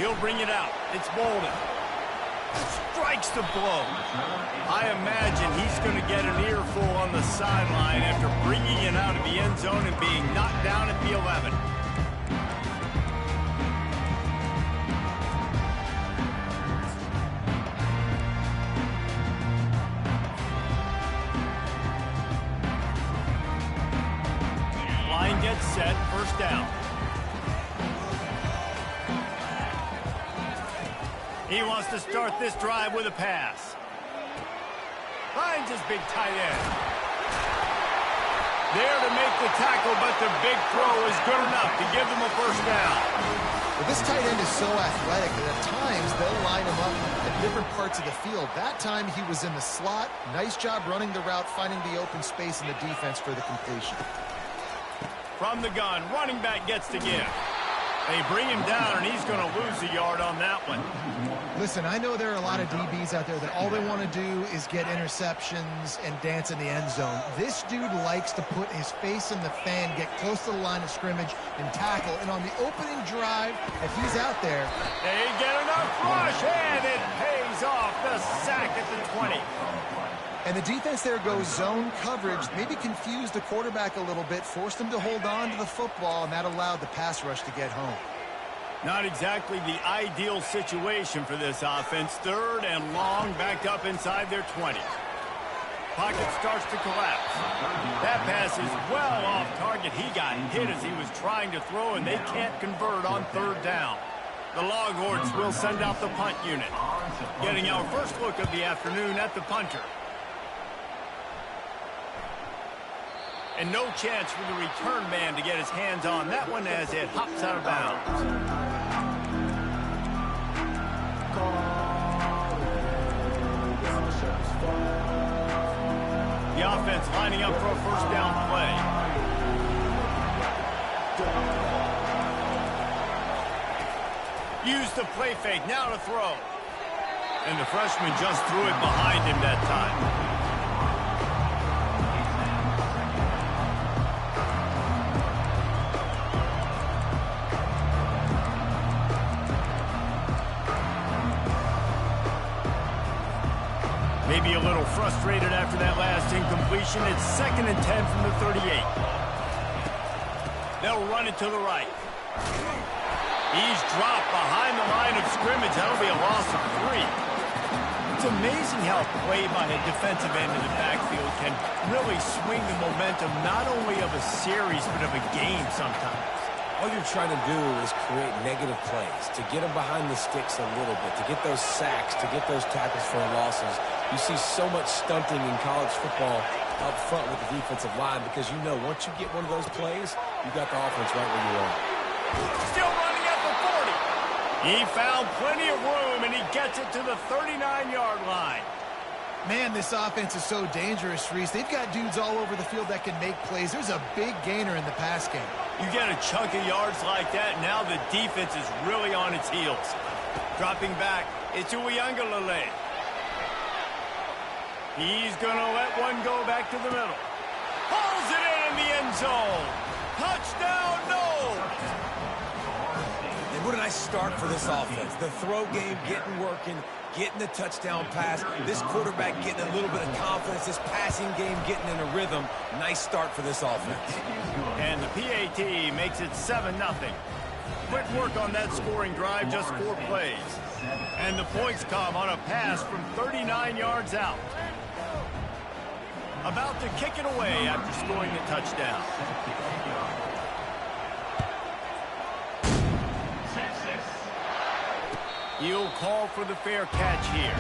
He'll bring it out. It's Bolden. Strikes the blow. I imagine he's going to get an earful on the sideline after bringing it out of the end zone and being knocked down at the 11. Line gets set, first down. He wants to start this drive with a pass. Finds his big tight end. There to make the tackle, but the big throw is good enough to give them a first down. Well, this tight end is so athletic that at times they'll line him up at different parts of the field. That time he was in the slot. Nice job running the route, finding the open space in the defense for the completion. From the gun, running back gets the give. They bring him down, and he's going to lose a yard on that one. Listen, I know there are a lot of DBs out there that all they want to do is get interceptions and dance in the end zone. This dude likes to put his face in the fan, get close to the line of scrimmage, and tackle. And on the opening drive, if he's out there... They get enough rush, and it pays off. The sack at the 20. And the defense there goes zone coverage, maybe confused the quarterback a little bit, forced him to hold on to the football, and that allowed the pass rush to get home. Not exactly the ideal situation for this offense. Third and long, backed up inside their 20. Pocket starts to collapse. That pass is well off target. He got hit as he was trying to throw, and they can't convert on third down. The Longhorns will send out the punt unit. Getting our first look of the afternoon at the punter. And no chance for the return man to get his hands on that one as it hops out of bounds. The offense lining up for a first down play. Use the play fake, now to throw. And the freshman just threw it behind him that time. Maybe a little frustrated after that last incompletion. It's 2nd and 10 from the 38. They'll run it to the right. He's dropped behind the line of scrimmage. That'll be a loss of 3. It's amazing how play by a defensive end in the backfield can really swing the momentum not only of a series but of a game sometimes. All you're trying to do is create negative plays, to get them behind the sticks a little bit, to get those sacks, to get those tackles for losses. You see so much stunting in college football up front with the defensive line because you know once you get one of those plays, you got the offense right where you want. Still running at the 40. He found plenty of room, and he gets it to the 39-yard line. Man, this offense is so dangerous, Reese. They've got dudes all over the field that can make plays. There's a big gainer in the pass game. You get a chunk of yards like that, now the defense is really on its heels. Dropping back, it's Uiagalelei. He's going to let one go back to the middle. Pulls it in the end zone. Touchdown, no! And what a nice start for this offense. The throw game getting working, getting the touchdown pass. This quarterback getting a little bit of confidence. This passing game getting in a rhythm. Nice start for this offense. And the PAT makes it 7-0. Quick work on that scoring drive, just 4 plays. And the points come on a pass from 39 yards out. About to kick it away after scoring the touchdown. He'll call for the fair catch here.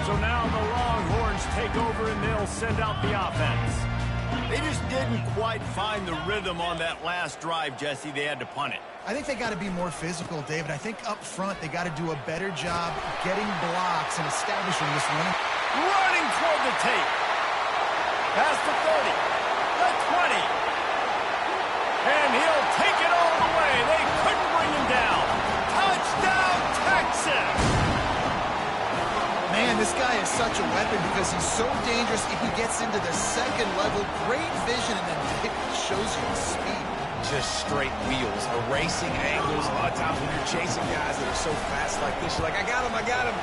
So now the Longhorns take over and they'll send out the offense. They just didn't quite find the rhythm on that last drive, Jesse. They had to punt it. I think they got to be more physical, David. I think up front they got to do a better job getting blocks and establishing this one. Running toward the tape. Past the 30, the 20. And he'll take it all the way. They couldn't bring him down. Touchdown, Texas! Man, this guy is such a weapon. weapon because he's so dangerous if he gets into the second level. Great vision, and then it shows you his speed. Just straight wheels, erasing angles. A lot of times when you're chasing guys that are so fast like this, you're like, I got him, I got him.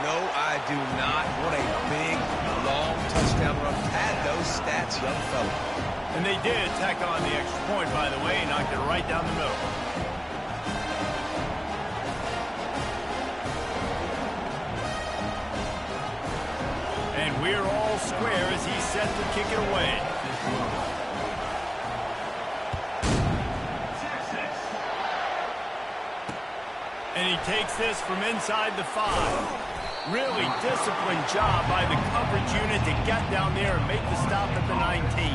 No, I do not. What a big, long touchdown run. Pad those stats, young fella. And they did tack on the extra point, by the way, knocked it right down the middle. And we're all square as he's set to kick it away. And he takes this from inside the 5. Really disciplined job by the coverage unit to get down there and make the stop at the 19.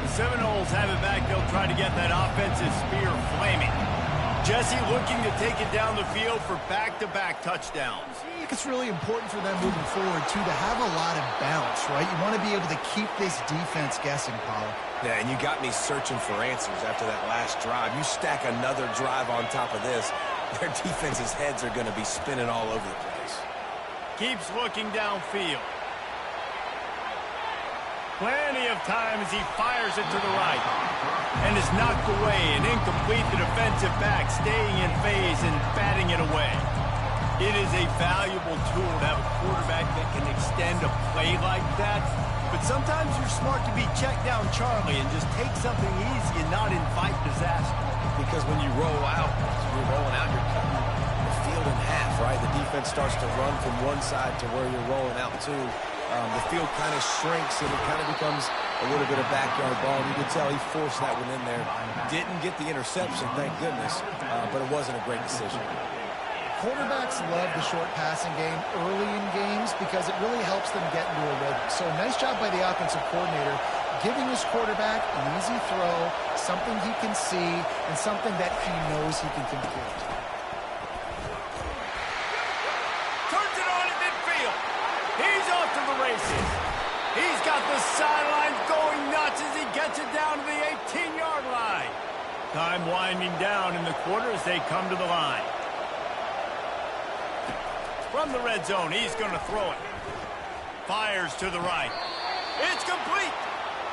The Seminoles have it back. They'll try to get that offensive spear flaming. Jesse looking to take it down the field for back-to-back touchdowns. I think it's really important for them moving forward, too, to have a lot of bounce, right? You want to be able to keep this defense guessing, Pollock. Yeah, and you got me searching for answers after that last drive. You stack another drive on top of this, their defense's heads are going to be spinning all over the place. Keeps looking downfield. Plenty of time as he fires it to the right. And is knocked away and incomplete. The defensive back staying in phase and batting it away. It is a valuable tool to have a quarterback that can extend a play like that. But sometimes you're smart to be check down Charlie and just take something easy and not invite disaster. Because when you roll out, you're rolling out, you're cutting the field in half, right? The defense starts to run from one side to where you're rolling out to. The field kind of shrinks and it kind of becomes a little bit of backyard ball. You can tell he forced that one in there. Didn't get the interception, thank goodness, but it wasn't a great decision. Quarterbacks love the short passing game early in games because it really helps them get into a rhythm. So nice job by the offensive coordinator giving his quarterback an easy throw, something he can see, and something that he knows he can complete. Turns it on at midfield. He's off to the races. He's got the sidelines going nuts as he gets it down to the 18-yard line. Time winding down in the quarter as they come to the line. From the red zone, he's going to throw it. Fires to the right. It's complete.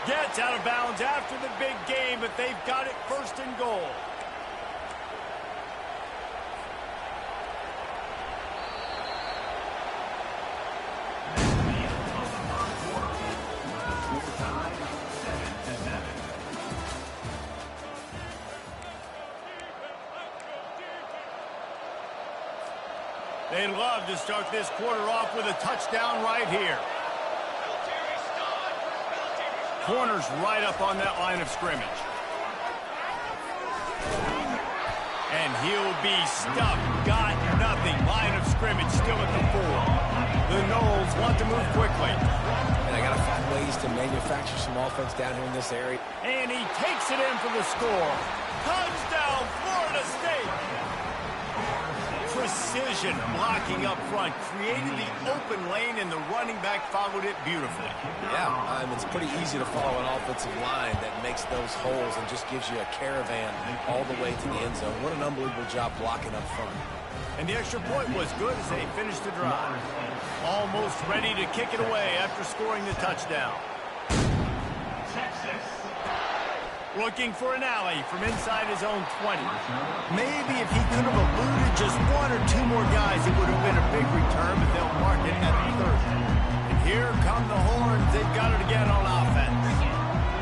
Gets out of bounds after the big game, but they've got it first and goal. They'd love to start this quarter off with a touchdown right here. Corner's right up on that line of scrimmage. And he'll be stuck. Got nothing. Line of scrimmage still at the 4. The Noles want to move quickly. And I got to find ways to manufacture some offense down here in this area. And he takes it in for the score. Touchdown, Florida State. Precision blocking up front, created the open lane, and the running back followed it beautifully. Yeah, it's pretty easy to follow an offensive line that makes those holes and just gives you a caravan all the way to the end zone. What an unbelievable job blocking up front. And the extra point was good as they finished the drive. Almost ready to kick it away after scoring the touchdown. Looking for an alley from inside his own 20. Maybe if he could have eluded just one or two more guys, it would have been a big return, but they'll mark it at the 30. And here come the horns. They've got it again on offense.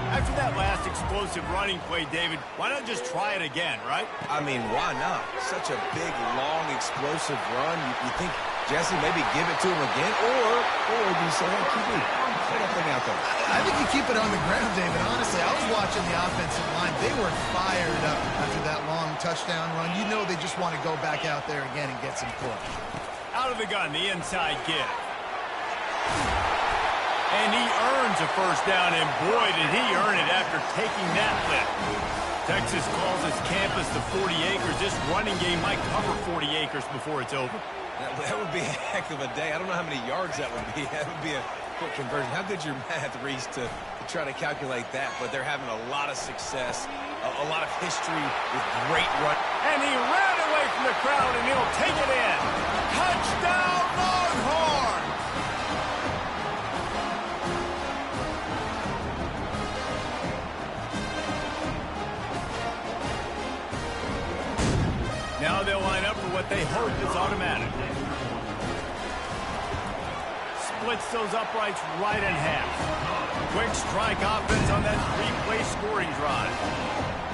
After that last explosive running play, David, why not just try it again, right? I mean, why not? Such a big, long, explosive run. You think, Jesse, maybe give it to him again? Or do you say, hey, QB, put that thing out there? I think you keep it on the ground, David. Honestly, I was watching the offensive line. They were fired up after that long touchdown run. You know they just want to go back out there again and get some push. Out of the gun, the inside give. And he earns a first down, and boy, did he earn it after taking that lift. Texas calls his campus the 40 acres. This running game might cover 40 acres before it's over. That would be a heck of a day. I don't know how many yards that would be. That would be a 2-point conversion. How good's your math, Reese, to try to calculate that? But they're having a lot of success, a lot of history with great run. And he ran away from the crowd, and he'll take it in. Touchdown, Longhorn! Now they'll line up for what they hope is automatic. Splits those uprights right in half. Quick strike offense on that three-play scoring drive.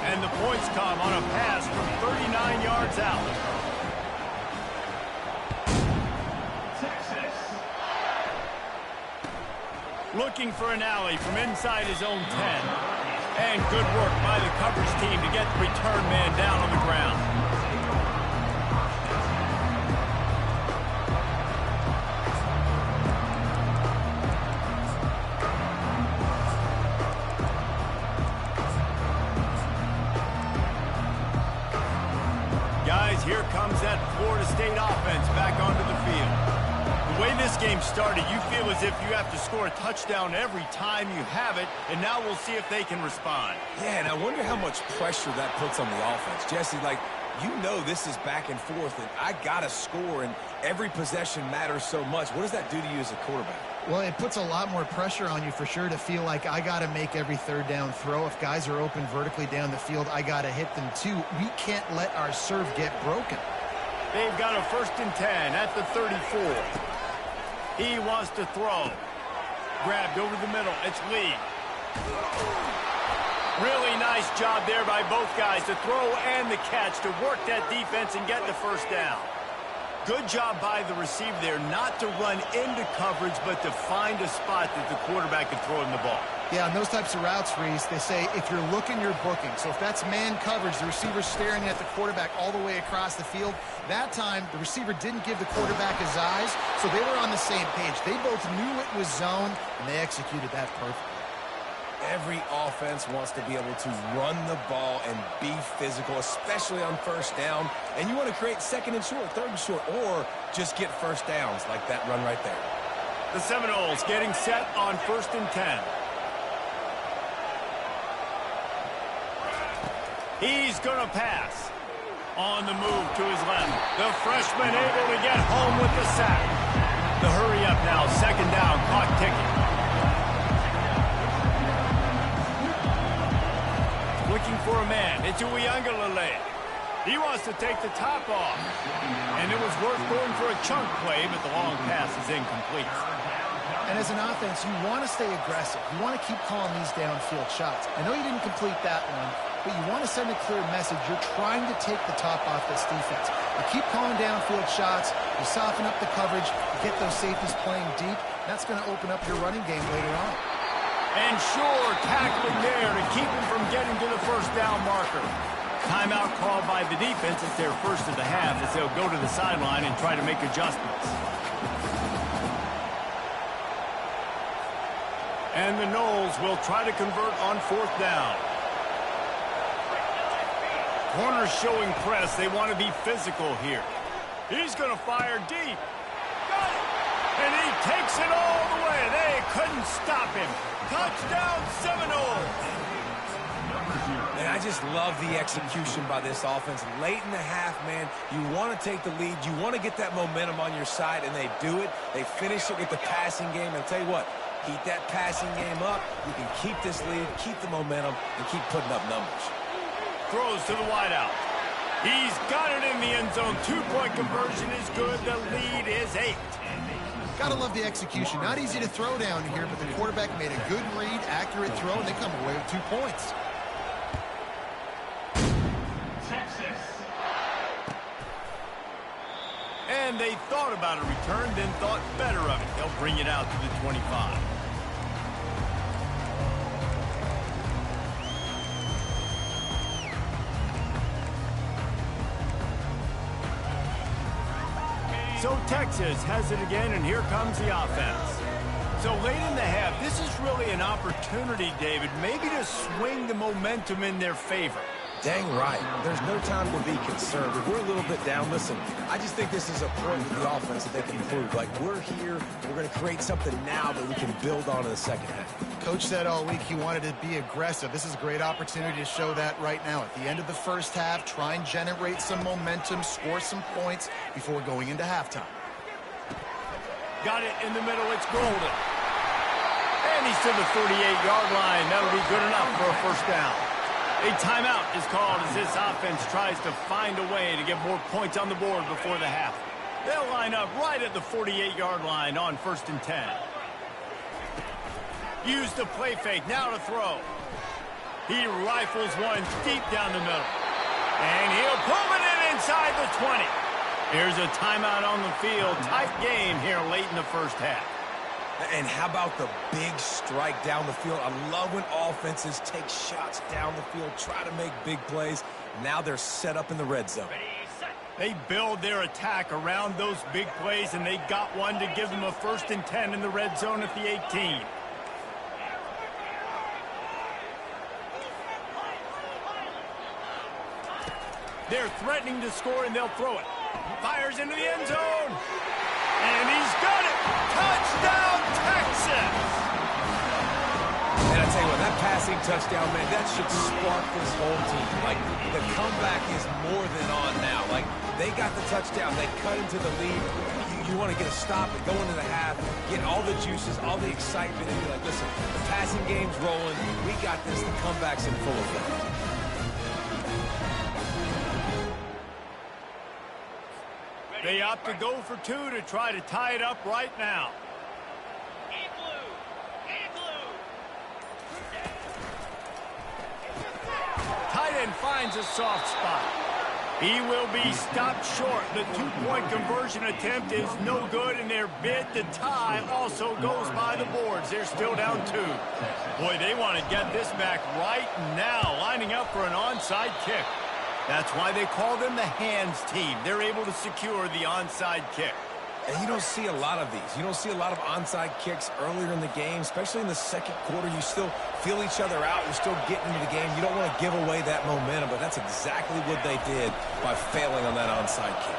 And the points come on a pass from 39 yards out. Texas. Looking for an alley from inside his own 10. And good work by the coverage team to get the return man down on the ground. Here comes that Florida State offense back onto the field. The way this game started, you feel as if you have to score a touchdown every time you have it, and now we'll see if they can respond. Yeah, and I wonder how much pressure that puts on the offense. Jesse, like, you know this is back and forth, and I got to score, and every possession matters so much. What does that do to you as a quarterback? Well, it puts a lot more pressure on you for sure to feel like I got to make every third down throw. If guys are open vertically down the field, I got to hit them too. We can't let our serve get broken. They've got a 1st and 10 at the 34. He wants to throw. Grabbed over the middle. It's Lee. Really nice job there by both guys to throw and the catch to work that defense and get the 1st down. Good job by the receiver there not to run into coverage, but to find a spot that the quarterback can throw him the ball. Yeah, on those types of routes, Reese, they say if you're looking, you're booking. So if that's man coverage, the receiver's staring at the quarterback all the way across the field. That time, the receiver didn't give the quarterback his eyes, so they were on the same page. They both knew it was zone, and they executed that perfectly. Every offense wants to be able to run the ball and be physical, especially on 1st down. And you want to create 2nd and short, 3rd and short, or just get 1st downs like that run right there. The Seminoles getting set on 1st and 10. He's going to pass. On the move to his left. The freshman able to get home with the sack. The hurry up now, 2nd down, clock ticking. Looking for a man. It's Uiagalelei. He wants to take the top off. And it was worth going for a chunk play, but the long pass is incomplete. And as an offense, you want to stay aggressive. You want to keep calling these downfield shots. I know you didn't complete that one, but you want to send a clear message. You're trying to take the top off this defense. You keep calling downfield shots. You soften up the coverage. You get those safeties playing deep. That's going to open up your running game later on. And sure, tackling there to keep him from getting to the 1st down marker. Timeout called by the defense. It's their first of the half as they'll go to the sideline and try to make adjustments. And the Noles will try to convert on 4th down. Corners showing press. They want to be physical here. He's going to fire deep. Got it. And he takes it all the way. They couldn't stop him. Touchdown, Seminoles. And I just love the execution by this offense. Late in the half, man, you want to take the lead. You want to get that momentum on your side, and they do it. They finish it with the passing game. And I'll tell you what, keep that passing game up. You can keep this lead, keep the momentum, and keep putting up numbers. Throws to the wideout. He's got it in the end zone. 2-point conversion is good. The lead is 8. Gotta love the execution. Not easy to throw down here, but the quarterback made a good read, accurate throw, and they come away with 2 points. Texas. And they thought about a return, then thought better of it. They'll bring it out to the 25. So Texas has it again, and here comes the offense. So late in the half, this is really an opportunity, David, maybe to swing the momentum in their favor. Dang right. There's no time to be concerned. If we're a little bit down, listen, I just think this is a point with the offense that they can improve. Like, we're here, we're going to create something now that we can build on in the second half. Coach said all week he wanted to be aggressive. This is a great opportunity to show that right now. At the end of the first half, try and generate some momentum, score some points before going into halftime. Got it in the middle. It's Golden. And he's to the 38-yard line. That'll be good enough for a first down. A timeout is called as this offense tries to find a way to get more points on the board before the half. They'll line up right at the 48-yard line on 1st and 10. Use the play fake. Now to throw. He rifles one deep down the middle. And he'll pull it in inside the 20. Here's a timeout on the field. Tight game here late in the first half. And how about the big strike down the field? I love when offenses take shots down the field, try to make big plays. Now they're set up in the red zone. They build their attack around those big plays, and they got one to give them a 1st and 10 in the red zone at the 18. They're threatening to score, and they'll throw it. Fires into the end zone. And he's got it. Touchdown, Texas. And I tell you what, that passing touchdown, man, that should spark this whole team. Like, the comeback is more than on now. Like, they got the touchdown. They cut into the lead. You want to get a stop and go into the half, get all the juices, all the excitement, and be like, listen, the passing game's rolling. We got this. The comeback's in full effect. They opt to go for 2 to try to tie it up right now. Tight end finds a soft spot. He will be stopped short. The two-point conversion attempt is no good, and their bid to tie also goes by the boards. They're still down 2. Boy, they want to get this back right now, lining up for an onside kick. That's why they call them the hands team. They're able to secure the onside kick. And you don't see a lot of these. You don't see a lot of onside kicks earlier in the game, especially in the second quarter. You still feel each other out. You're still getting into the game. You don't want to give away that momentum, but that's exactly what they did by failing on that onside kick.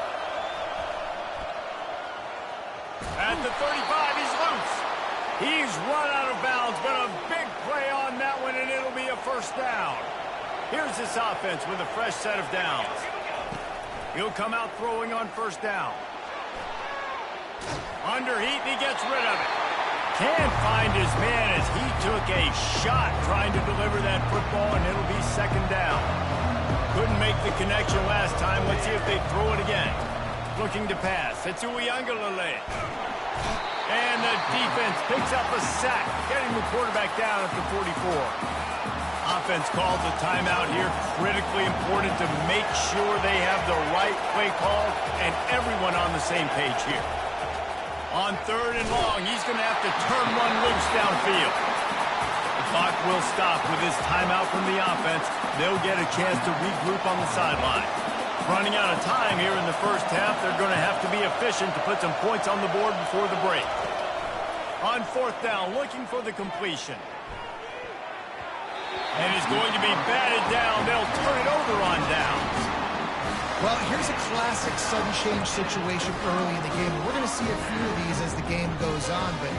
At the 35, he's loose. He's run out of bounds, but a big play on that one, and it'll be a first down. Here's this offense with a fresh set of downs. He'll come out throwing on first down. Under heat, and he gets rid of it. Can't find his man as he took a shot trying to deliver that football, and it'll be second down. Couldn't make the connection last time. Let's see if they throw it again. Looking to pass. It's Uiagalelei. And the defense picks up a sack, getting the quarterback down at the 44. Offense calls a timeout here. Critically important to make sure they have the right play call and everyone on the same page here. On 3rd and long, he's going to have to turn one loose downfield. The clock will stop with this timeout from the offense. They'll get a chance to regroup on the sideline. Running out of time here in the first half, they're going to have to be efficient to put some points on the board before the break. On 4th down, looking for the completion. And he's going to be batted down. They'll turn it over on downs. Well, here's a classic sudden change situation early in the game. We're going to see a few of these as the game goes on, but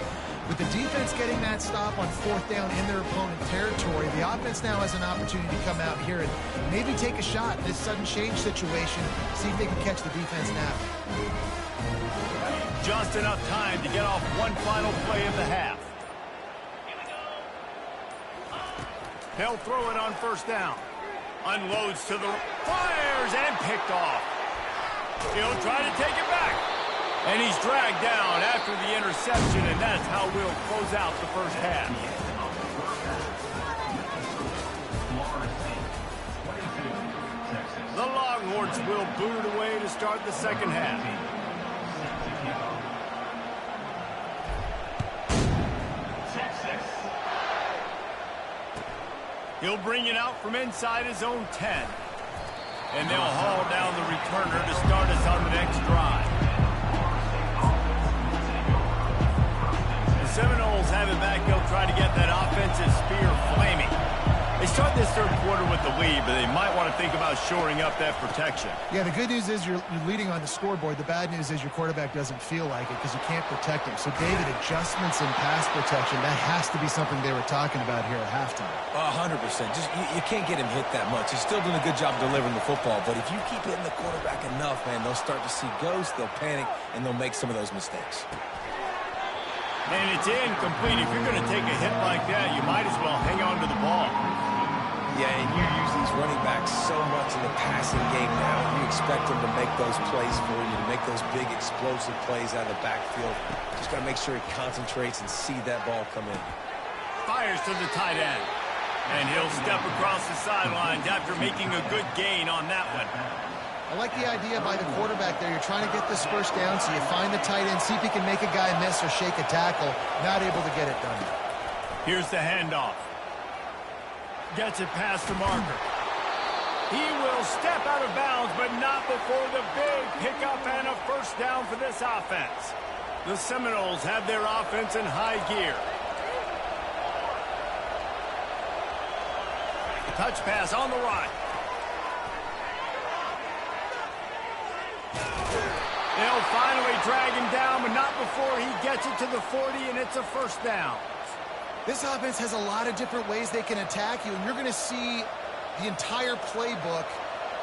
with the defense getting that stop on 4th down in their opponent territory, the offense now has an opportunity to come out here and maybe take a shot in this sudden change situation, see if they can catch the defense now. Just enough time to get off one final play of the half. They'll throw it on first down. Unloads to the fires and picked off. He'll try to take it back. And he's dragged down after the interception, and that's how we'll close out the first half. The Longhorns will boot it away to start the second half. He'll bring it out from inside his own 10. And they'll haul down the returner to start us on the next drive. The Seminoles have it back. They'll try to get that offensive spear flaming. They They start this third quarter with the lead, but they might want to think about shoring up that protection. Yeah, the good news is you're leading on the scoreboard. The bad news is your quarterback doesn't feel like it because you can't protect him. So, David, adjustments in pass protection, that has to be something they were talking about here at halftime. 100%. Just you can't get him hit that much. He's still doing a good job delivering the football, but if you keep hitting the quarterback enough, man, they'll start to see ghosts, they'll panic, and they'll make some of those mistakes. And it's incomplete. If you're going to take a hit like that, you might as well hang on to the ball. Yeah, and you use these running backs so much in the passing game now. You expect them to make those plays for you, to make those big explosive plays out of the backfield. Just got to make sure he concentrates and see that ball come in. Fires to the tight end. And he'll step across the sidelines after making a good gain on that one. I like the idea by the quarterback there. You're trying to get this first down, so you find the tight end, see if he can make a guy miss or shake a tackle. Not able to get it done. Here's the handoff. Gets it past the marker. He will step out of bounds, but not before the big pickup and a first down for this offense. The Seminoles have their offense in high gear. Touch pass on the right. They'll finally drag him down, but not before he gets it to the 40, and it's a first down. This offense has a lot of different ways they can attack you, and you're going to see the entire playbook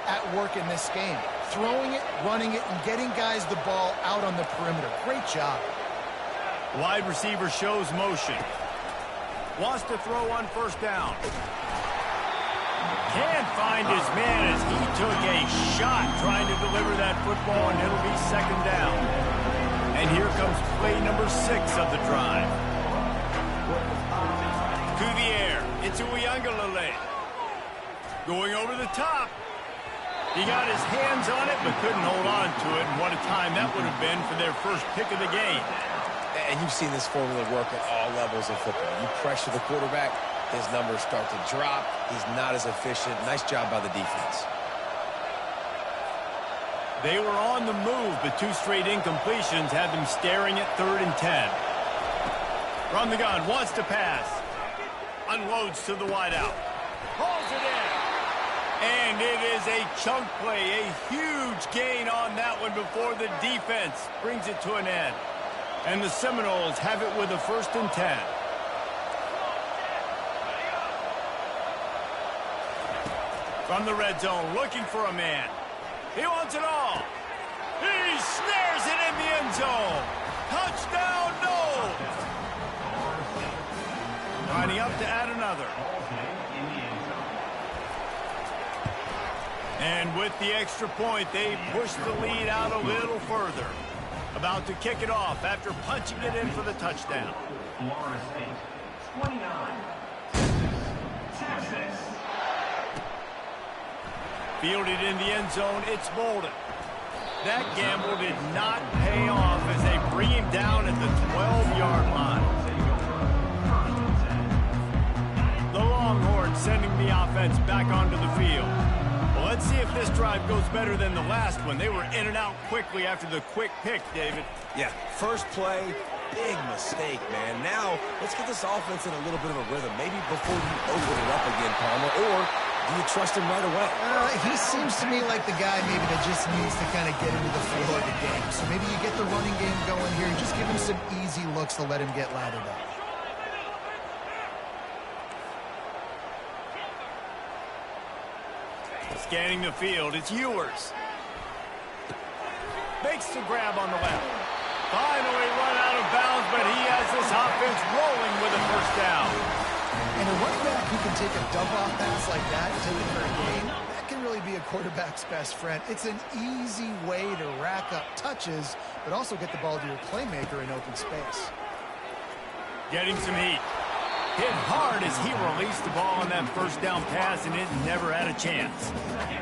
at work in this game. Throwing it, running it, and getting guys the ball out on the perimeter. Great job. Wide receiver shows motion. Wants to throw on first down. Can't find his man as he took a shot trying to deliver that football, and it'll be second down. And here comes play number 6 of the drive. To the air. It's Uiagalelei. Going over the top. He got his hands on it, but couldn't hold on to it. And what a time that would have been for their first pick of the game. And you've seen this formula work at all levels of football. You pressure the quarterback, his numbers start to drop. He's not as efficient. Nice job by the defense. They were on the move, but 2 straight incompletions had them staring at 3rd and 10. From the gun, wants to pass. Unloads to the wideout. Pulls it in. And it is a chunk play, a huge gain on that one before the defense brings it to an end. And the Seminoles have it with a 1st and 10. From the red zone, looking for a man. He wants it all. He snares it in the end zone. Touchdown, no! Lining up to add another. And with the extra point, they push the lead out a little further. About to kick it off after punching it in for the touchdown. Florida State, 29. Texas. Fielded in the end zone, it's Bolden. That gamble did not pay off as they bring him down at the 12-yard line. The Longhorns sending the offense back onto the field. Well, let's see if this drive goes better than the last one. They were in and out quickly after the quick pick, David. Yeah, first play, big mistake, man. Now, let's get this offense in a little bit of a rhythm. Maybe before you open it up again, Palmer, or do you trust him right away? He seems to me like the guy maybe that just needs to kind of get into the flow of the game. So maybe you get the running game going here. Just give him some easy looks to let him get lathered up. Scanning the field, it's Ewers. Makes the grab on the left. Finally run out of bounds, but he has this offense rolling with a first down. And a running back who can take a dump-off pass like that and take it for a gain, that can really be a quarterback's best friend. It's an easy way to rack up touches, but also get the ball to your playmaker in open space. Getting some heat. Hit hard as he released the ball on that first down pass, and it never had a chance.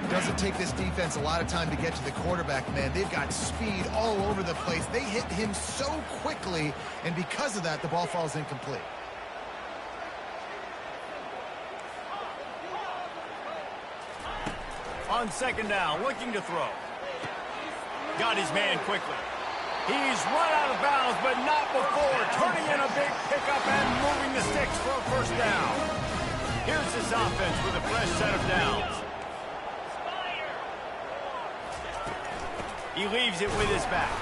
It doesn't take this defense a lot of time to get to the quarterback, man. They've got speed all over the place. They hit him so quickly, and because of that, the ball falls incomplete. On second down, looking to throw. Got his man quickly. He's run out of bounds, but not before turning in a big pickup and moving the sticks for a first down. Here's this offense with a fresh set of downs. He leaves it with his back.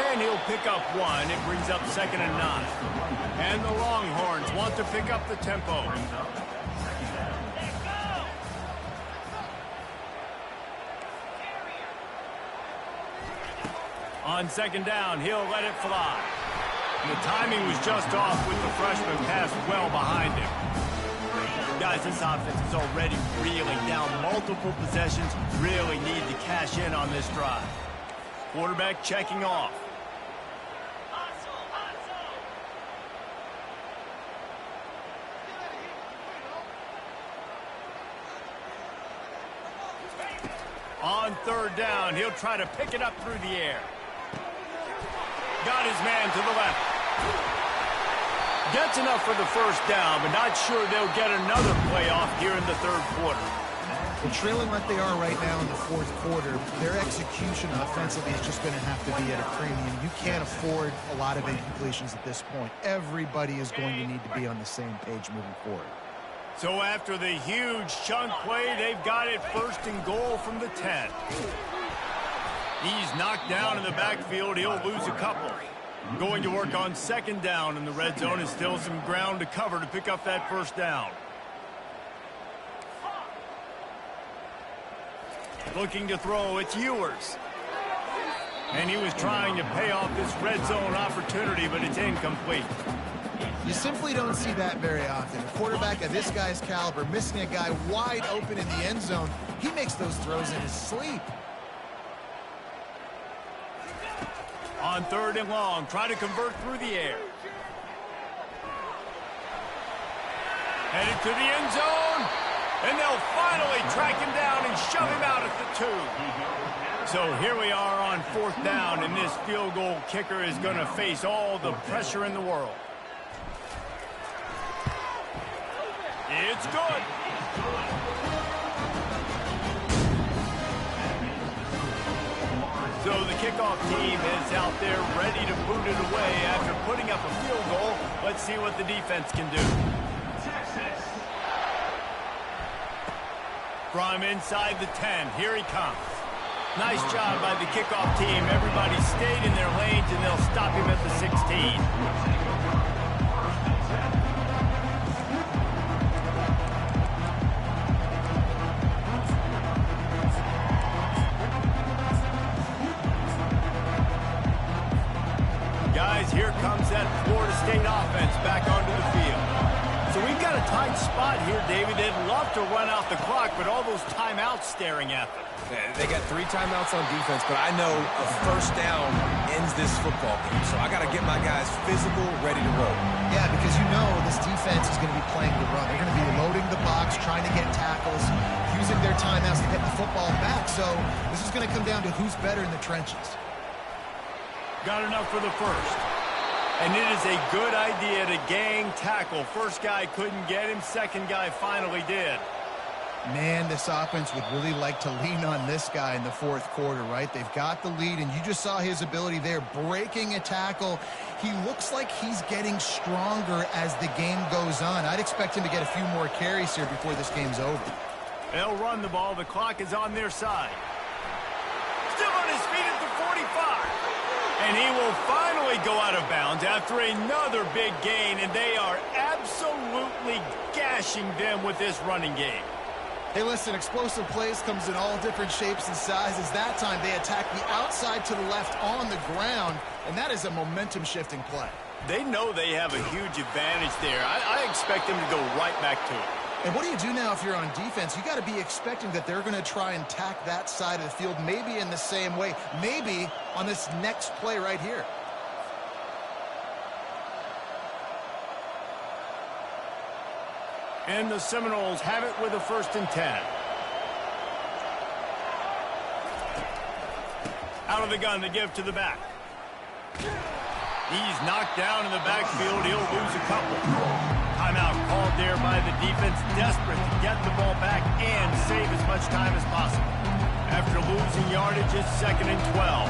And he'll pick up one. It brings up 2nd and 9. And the Longhorns want to pick up the tempo. On 2nd down, he'll let it fly. And the timing was just off with the freshman pass well behind him. Guys, this offense is already reeling down multiple possessions. Really need to cash in on this drive. Quarterback checking off. On 3rd down, he'll try to pick it up through the air. Got his man to the left. Gets enough for the 1st down, but not sure they'll get another playoff here in the 3rd quarter. Well, trailing like they are right now in the 4th quarter, their execution offensively is just going to have to be at a premium. You can't afford a lot of incompletions at this point. Everybody is going to need to be on the same page moving forward. So after the huge chunk play, they've got it 1st and goal from the 10. He's knocked down in the backfield. He'll lose a couple. Going to work on 2nd down in the red zone, and still some ground to cover to pick up that 1st down. Looking to throw, it's Ewers. And he was trying to pay off this red zone opportunity, but it's incomplete. You simply don't see that very often. A quarterback of this guy's caliber missing a guy wide open in the end zone. He makes those throws in his sleep. On 3rd and long, try to convert through the air. Headed to the end zone. And they'll finally track him down and shove him out at the 2. So here we are on 4th down, and this field goal kicker is going to face all the pressure in the world. It's good. So the kickoff team is out there ready to boot it away after putting up a field goal. Let's see what the defense can do. From inside the 10, here he comes. Nice job by the kickoff team. Everybody stayed in their lanes, and they'll stop him at the 16. Guys, here comes that Florida State offense back onto the field. So we've got a tight spot here, David. They'd love to run out the clock, but all those timeouts staring at them. They got 3 timeouts on defense, but I know a 1st down ends this football game. So I got to get my guys physical, ready to roll. Yeah, because you know this defense is going to be playing the run. They're going to be loading the box, trying to get tackles, using their timeouts to get the football back. So this is going to come down to who's better in the trenches. Got enough for the 1st. And it is a good idea to gang tackle. 1st guy couldn't get him. 2nd guy finally did. Man, this offense would really like to lean on this guy in the 4th quarter, right? They've got the lead, and you just saw his ability there, breaking a tackle. He looks like he's getting stronger as the game goes on. I'd expect him to get a few more carries here before this game's over. They'll run the ball. The clock is on their side. Still on his feet at the 45. And he will finally go out of bounds after another big gain, and they are absolutely gashing them with this running game. Hey, listen, explosive plays comes in all different shapes and sizes. That time they attack the outside to the left on the ground, and that is a momentum-shifting play. They know they have a huge advantage there. I expect them to go right back to it. And what do you do now if you're on defense? You got to be expecting that they're going to try and tack that side of the field, maybe in the same way, maybe on this next play right here. And the Seminoles have it with a 1st and 10. Out of the gun, they give to the back. He's knocked down in the backfield. He'll lose a couple. Timeout called there by the defense, desperate to get the ball back and save as much time as possible. After losing yardage, it's 2nd and 12.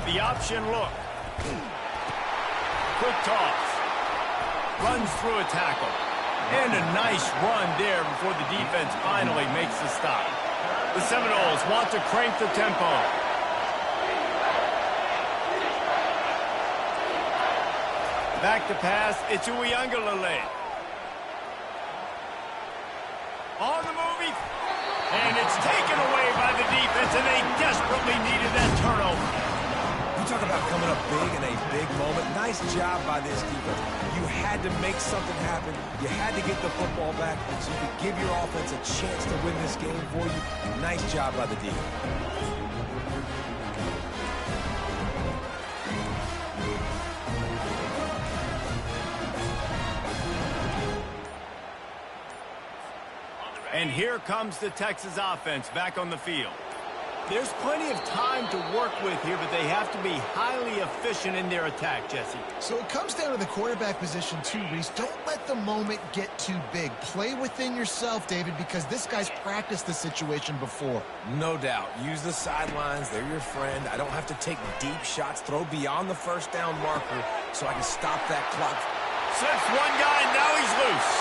The option look. Quick toss. Runs through a tackle. And a nice run there before the defense finally makes the stop. The Seminoles want to crank the tempo. Back to pass, it's Uiagalelei. On the move, and it's taken away by the defense, and they desperately needed that turnover. You talk about coming up big in a big moment. Nice job by this defense. You had to make something happen. You had to get the football back so you could give your offense a chance to win this game for you. Nice job by the defense. And here comes the Texas offense back on the field. There's plenty of time to work with here, but they have to be highly efficient in their attack, Jesse. So it comes down to the quarterback position too, Reese. Don't let the moment get too big. Play within yourself, David, because this guy's practiced the situation before. No doubt. Use the sidelines. They're your friend. I don't have to take deep shots. Throw beyond the first down marker so I can stop that clock. Slips one guy, now he's loose.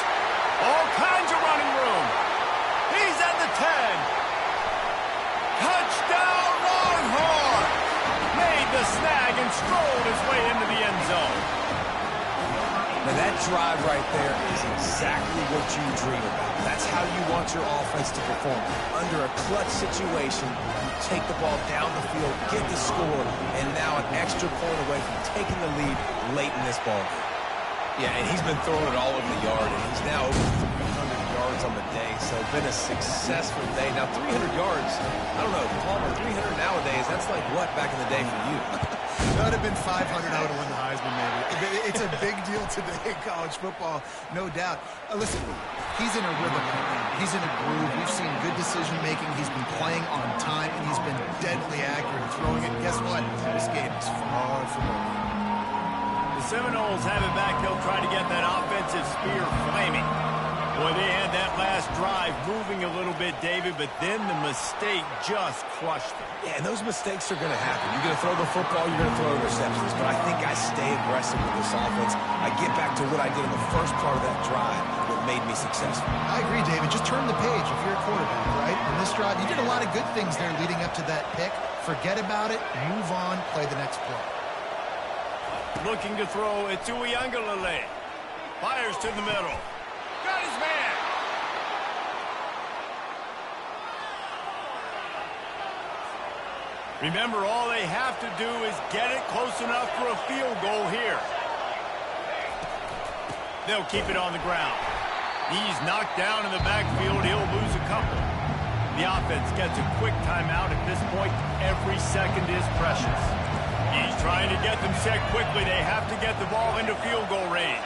All kinds of running room. He's at the 10. Touchdown, Longhorn! Made the snag and strolled his way into the end zone. Now that drive right there is exactly what you dream about. That's how you want your offense to perform. Under a clutch situation, you take the ball down the field, get the score, and now an extra point away from taking the lead late in this ball game. Yeah, and he's been throwing it all over the yard, and he's now over 300 yards on the day, so it's been a successful day. Now, 300 yards, I don't know, Palmer, 300 nowadays, that's like what back in the day for you? That would have been 500. I would have won the Heisman, maybe. It's a big deal today in college football, no doubt. Listen, he's in a rhythm. He's in a groove. We've seen good decision-making. He's been playing on time, and he's been deadly accurate throwing it. Guess what? This game is far from over. The Seminoles have it back. They'll try to get that offensive spear flaming. Boy, they had that last drive moving a little bit, David, but then the mistake just crushed them. Yeah, and those mistakes are going to happen. You're going to throw the football, you're going to throw interceptions, but I think I stay aggressive with this offense. I get back to what I did in the first part of that drive, what made me successful. I agree, David. Just turn the page if you're a quarterback, right? In this drive, you did a lot of good things there leading up to that pick. Forget about it, move on, play the next play. Looking to throw, it's Uiagalelei. Fires to the middle. Got his man. Remember, all they have to do is get it close enough for a field goal here. They'll keep it on the ground. He's knocked down in the backfield. He'll lose a couple. The offense gets a quick timeout. At this point, every second is precious. He's trying to get them set quickly. They have to get the ball into field goal range.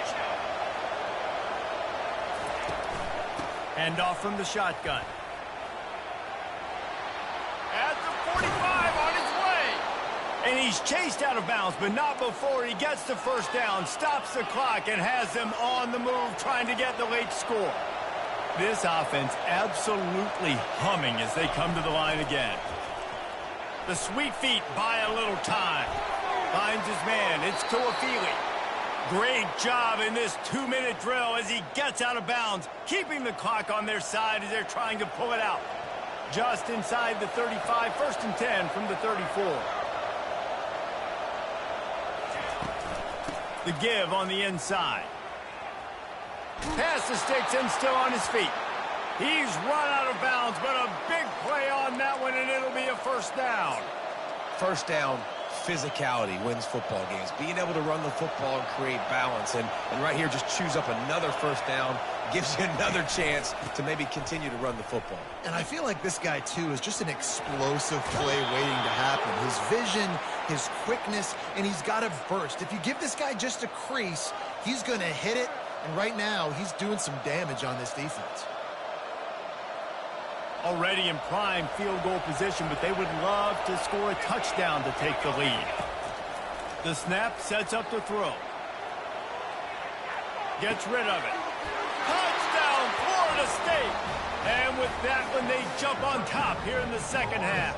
Hand off from the shotgun. At the 45 on his way. And he's chased out of bounds, but not before he gets the first down, stops the clock, and has them on the move trying to get the late score. This offense absolutely humming as they come to the line again. The sweet feet buy a little time. Finds his man. It's Toafili. Great job in this 2-minute drill as he gets out of bounds, keeping the clock on their side as they're trying to pull it out. Just inside the 35, 1st and 10 from the 34. The give on the inside. Pass the sticks and still on his feet. He's run out of bounds, but a big play on that one, and it'll be a first down. First down, physicality wins football games. Being able to run the football and create balance. And right here, just choose up another first down, gives you another chance to maybe continue to run the football. And I feel like this guy, too, is just an explosive play waiting to happen. His vision, his quickness, and he's got a burst. If you give this guy just a crease, he's going to hit it. And right now, he's doing some damage on this defense. Already in prime field goal position, but they would love to score a touchdown to take the lead. The snap sets up the throw. Gets rid of it. Touchdown, Florida State! And with that one, they jump on top here in the second half.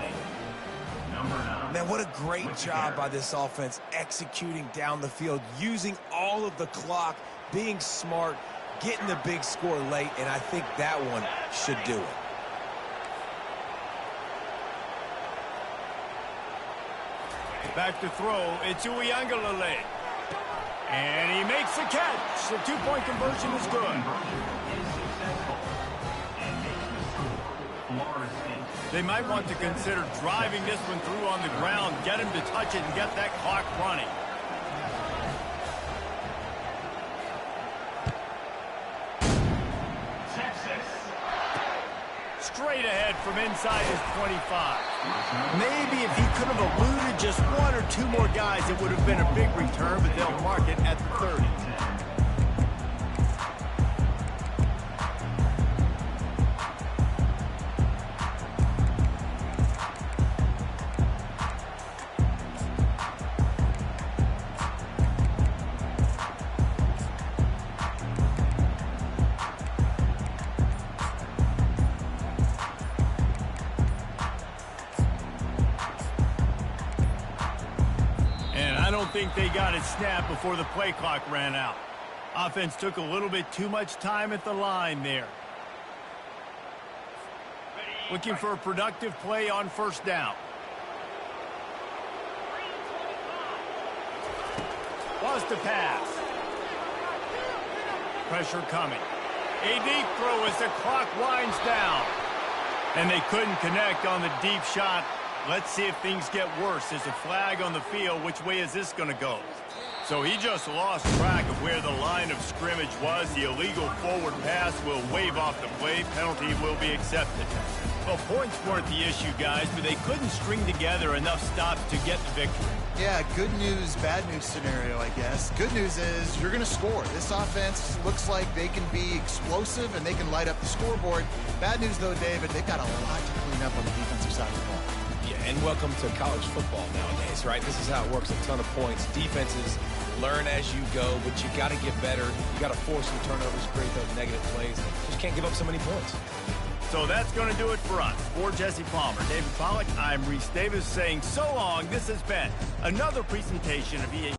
Man, what a great job by this offense executing down the field, using all of the clock being smart, getting the big score late, and I think that one should do it. Back to throw, it's Uiagalelei. And he makes the catch. The two-point conversion is good. They might want to consider driving this one through on the ground, get him to touch it and get that clock running. Straight ahead from inside his 25. Maybe if he could have eluded just one or two more guys, it would have been a big return, but they'll mark it at 30. I don't think they got it snapped before the play clock ran out. Offense took a little bit too much time at the line there. Looking for a productive play on first down. Lost the pass. Pressure coming. A deep throw as the clock winds down. And they couldn't connect on the deep shot. Let's see if things get worse. There's a flag on the field. Which way is this going to go? So he just lost track of where the line of scrimmage was. The illegal forward pass will wave off the play. Penalty will be accepted. Well, points weren't the issue, guys, but they couldn't string together enough stops to get the victory. Yeah, good news, bad news scenario, I guess. Good news is you're going to score. This offense looks like they can be explosive and they can light up the scoreboard. Bad news, though, David, they've got a lot to clean up on the defensive side of the ball. Yeah, and welcome to college football nowadays, right? This is how it works, a ton of points. Defenses learn as you go, but you got to get better. You got to force some turnovers, create those negative plays. Just can't give up so many points. So that's going to do it for us. For Jesse Palmer, David Pollack, I'm Reese Davis saying so long. This has been another presentation of EA.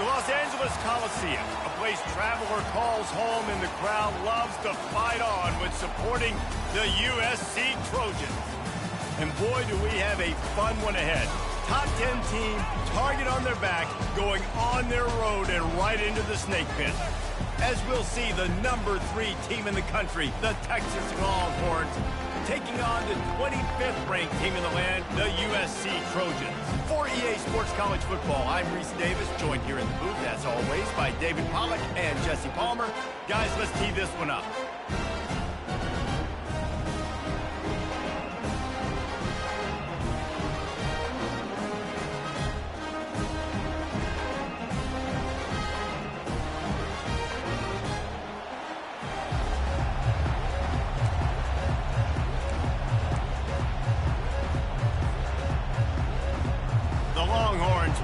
The Los Angeles Coliseum, a place traveler calls home, and the crowd loves to fight on when supporting the USC Trojans. And boy, do we have a fun one ahead. Top 10 team, target on their back, going on their road and right into the snake pit. As we'll see, the number 3 team in the country, the Texas Longhorns, taking on the 25th ranked team in the land, the USC Trojans. For EA Sports College Football, I'm Reese Davis, joined here in the booth, as always, by David Pollack and Jesse Palmer. Guys, let's tee this one up.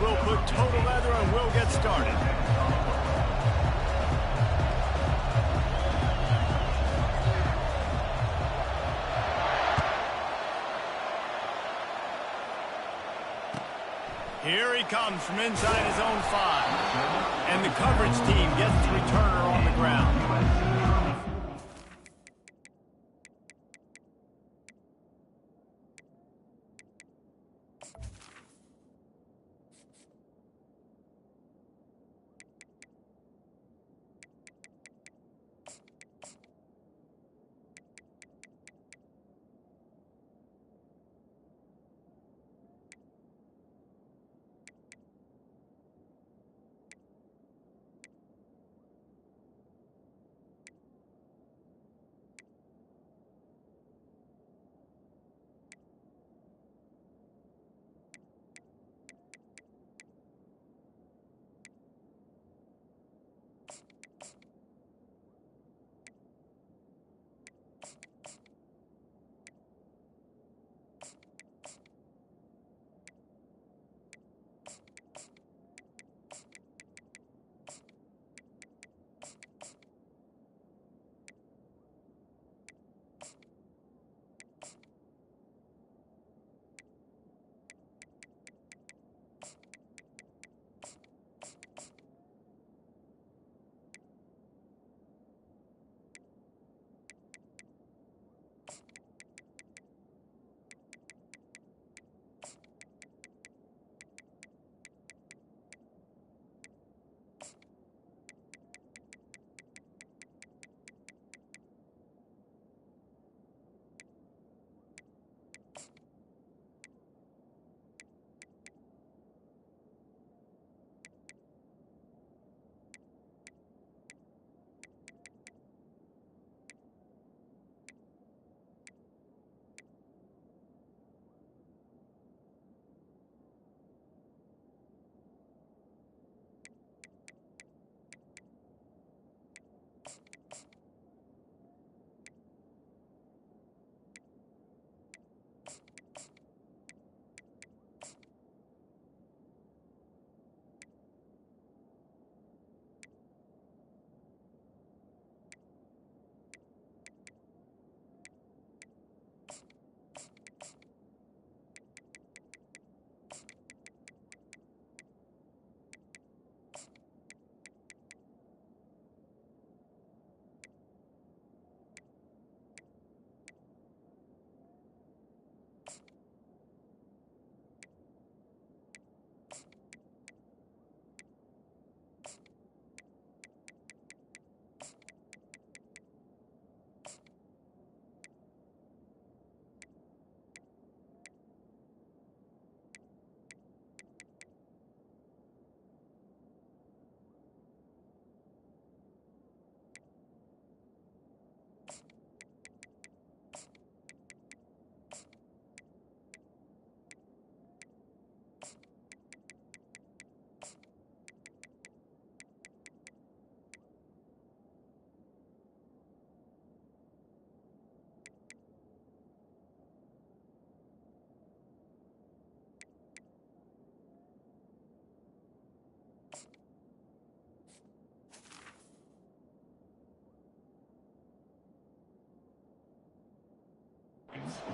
We'll put total leather and we'll get started. Here he comes from inside his own 5. And the coverage team gets the returner on the ground.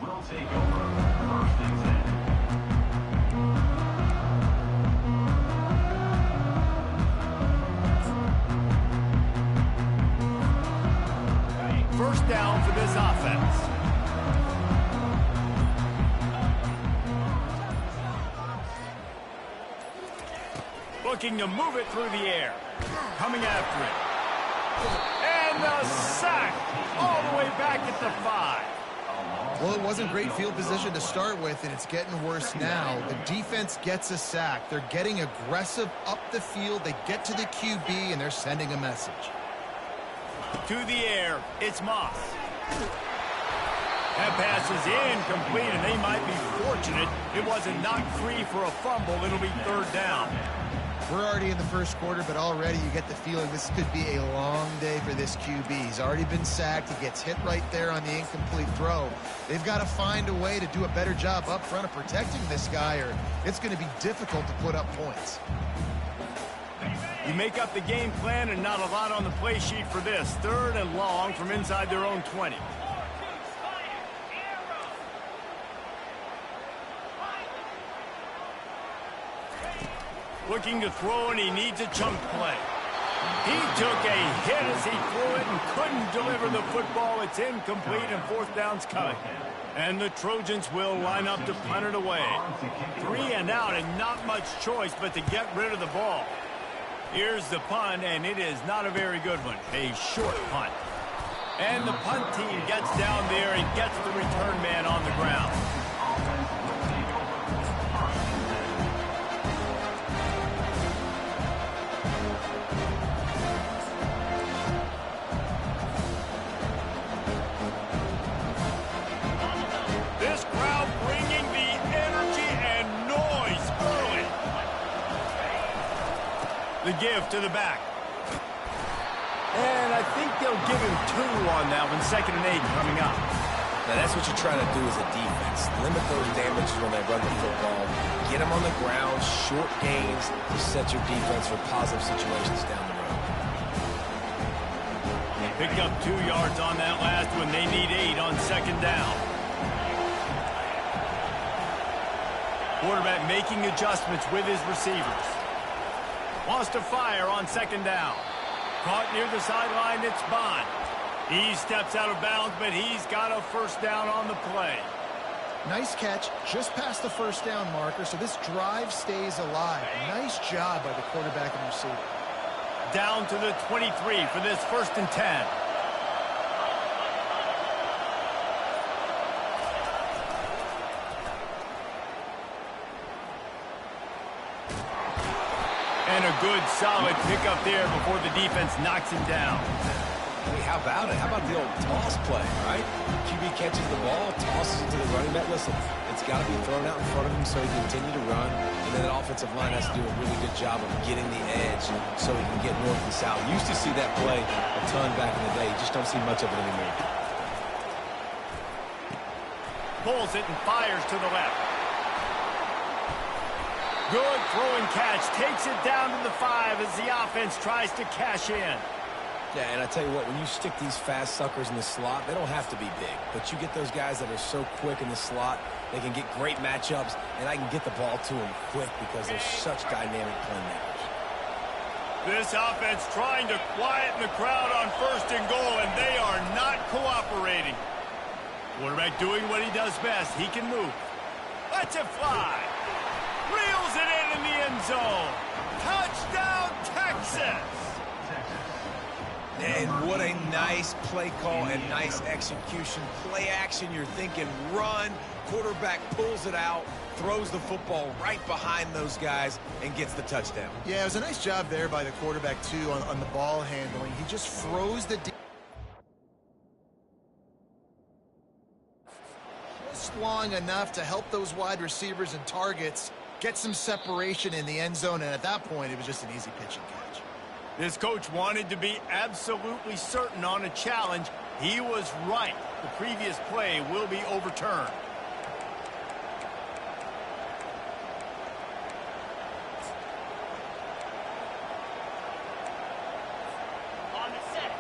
will take over first and 10. down for this offense. Looking to move it through the air. Coming after it. And the sack all the way back at the 5. Well, it wasn't great field position to start with, and it's getting worse now. The defense gets a sack. They're getting aggressive up the field. They get to the QB, and they're sending a message. To the air, it's Moss. That pass is incomplete, and they might be fortunate it wasn't knocked free for a fumble. It'll be 3rd down. We're already in the first quarter, but already you get the feeling this could be a long day for this QB. He's already been sacked. He gets hit right there on the incomplete throw. They've got to find a way to do a better job up front of protecting this guy, or it's going to be difficult to put up points. You make up the game plan and not a lot on the play sheet for this. 3rd and long from inside their own 20. Looking to throw, and he needs a chunk play. He took a hit as he threw it and couldn't deliver the football. It's incomplete, and 4th down's coming. And the Trojans will line up to punt it away. 3 and out, and not much choice but to get rid of the ball. Here's the punt, and it is not a very good one. A short punt. And the punt team gets down there and gets the return man on the ground. This crowd bringing the energy and noise early. The give to the back. And I think they'll give him 2 on that one. 2nd and 8 coming up. Now, that's what you're trying to do as a defense. Limit those damages when they run the football. Get them on the ground, short gains to set your defense for positive situations down the road. Picked up 2 yards on that last one. They need 8 on 2nd down. Quarterback making adjustments with his receivers. Wants to fire on 2nd down. Caught near the sideline, it's Bond. He steps out of bounds, but he's got a 1st down on the play. Nice catch, just past the 1st down marker, so this drive stays alive. Nice job by the quarterback and receiver. Down to the 23 for this 1st and 10. And a good, solid pickup there before the defense knocks him down. Hey, how about it? How about the old toss play, right? QB catches the ball, tosses it to the running back. Listen, it's got to be thrown out in front of him so he can continue to run. And then that offensive line has to do a really good job of getting the edge so he can get north and south. Used to see that play a ton back in the day. You just don't see much of it anymore. Pulls it and fires to the left. Good throwing catch. Takes it down to the 5 as the offense tries to cash in. Yeah, and I tell you what, when you stick these fast suckers in the slot, they don't have to be big. But you get those guys that are so quick in the slot, they can get great matchups, and I can get the ball to them quick because they're such dynamic playmakers. This offense trying to quieten the crowd on 1st and goal, and they are not cooperating. Quarterback doing what he does best. He can move. Lets it fly. Reels it in the end zone. Touchdown, Texas! And what a nice play call and nice execution. Play action, you're thinking run. Quarterback pulls it out, throws the football right behind those guys, and gets the touchdown. Yeah, it was a nice job there by the quarterback, too, on the ball handling. He just froze the just long enough to help those wide receivers and targets get some separation in the end zone, and at that point, it was just an easy pitch and catch. This coach wanted to be absolutely certain on a challenge. He was right. The previous play will be overturned.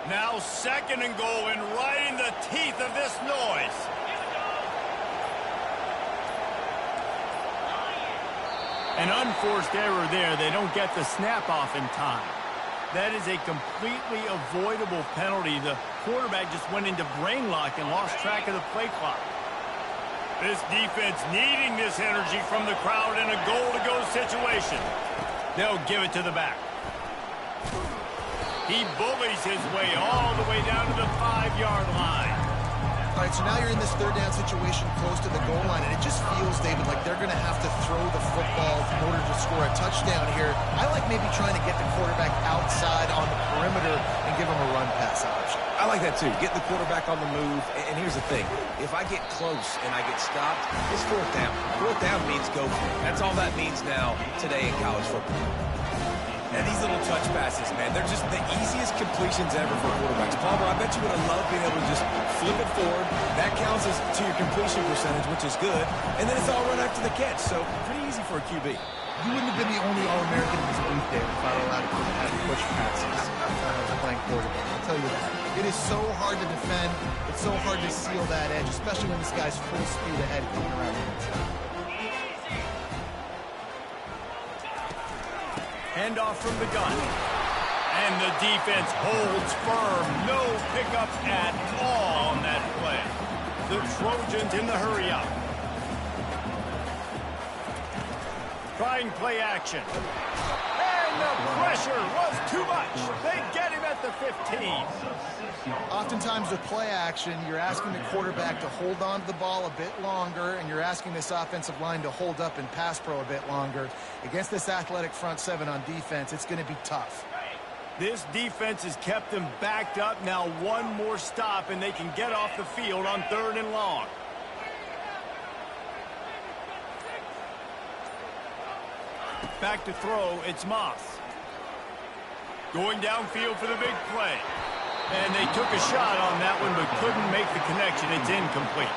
Now 2nd and goal, and right in the teeth of this noise. An unforced error there. They don't get the snap off in time. That is a completely avoidable penalty. The quarterback just went into brain lock and lost track of the play clock. This defense needing this energy from the crowd in a goal-to-go situation. They'll give it to the back. He bullies his way all the way down to the 5-yard line. All right, so now you're in this third down situation close to the goal line, and it just feels, David, like they're going to have to throw the football in order to score a touchdown here. I like maybe trying to get the quarterback outside on the perimeter and give him a run-pass option. I like that, too. Get the quarterback on the move. And here's the thing. If I get close and I get stopped, it's fourth down. Fourth down means go for it. That's all that means now today in college football. And these little touch passes, man, they're just the easiest completions ever for quarterbacks. Palmer, I bet you would have loved being able to just flip it forward. That counts as to your completion percentage, which is good. And then it's all run after the catch. So pretty easy for a QB. You wouldn't have been the only All-American in his booth, David, if I were allowed to have push passes when I was playing quarterback. I'll tell you that. It is so hard to defend. It's so hard to seal that edge, especially when this guy's full speed ahead coming around the inside. Handoff from the gun. And the defense holds firm. No pickup at all on that play. The Trojans in the hurry up. Trying play action. And the pressure was too much. They get him at the 15. Oftentimes with play action, you're asking the quarterback to hold on to the ball a bit longer, and you're asking this offensive line to hold up in pass pro a bit longer. Against this athletic front seven on defense, it's going to be tough. This defense has kept them backed up. Now one more stop, and they can get off the field on 3rd and long. Back to throw, it's Moss. Going downfield for the big play. And they took a shot on that one, but couldn't make the connection. It's incomplete.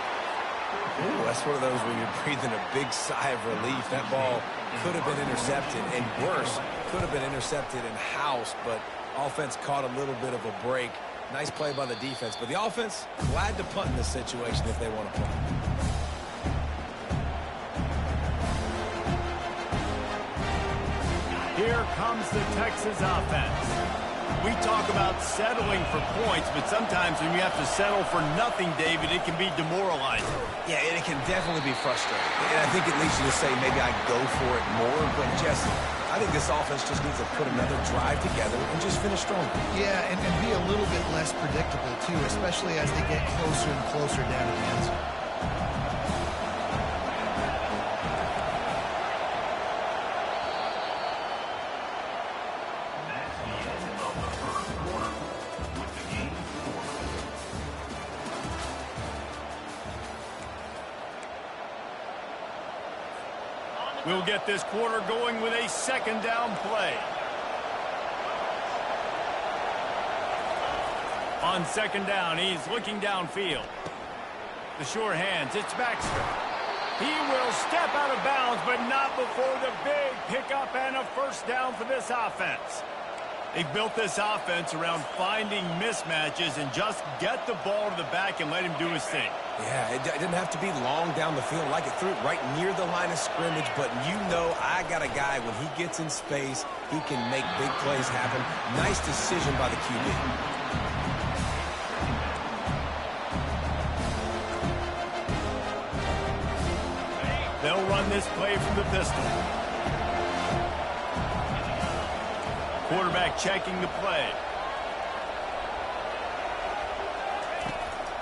Ooh, that's one of those where you're breathing a big sigh of relief. That ball could have been intercepted, and worse, could have been intercepted in house, but offense caught a little bit of a break. Nice play by the defense, but the offense, glad to punt in this situation if they want to punt. Here comes the Texas offense. We talk about settling for points, but sometimes when you have to settle for nothing, David, it can be demoralizing. Yeah, and it can definitely be frustrating. And I think it leads you to say maybe I go for it more, but Jesse, I think this offense just needs to put another drive together and just finish strong. Yeah, and be a little bit less predictable, too, especially as they get closer and closer down to the end zone. We'll get this quarter going with a 2nd down play. On 2nd down, he's looking downfield. The sure hands, it's Baxter. He will step out of bounds, but not before the big pickup and a 1st down for this offense. They built this offense around finding mismatches and just get the ball to the back and let him do his thing. Yeah, it didn't have to be long down the field. Like it threw it right near the line of scrimmage, but you know I got a guy, when he gets in space, he can make big plays happen. Nice decision by the QB. They'll run this play from the pistol. Quarterback checking the play.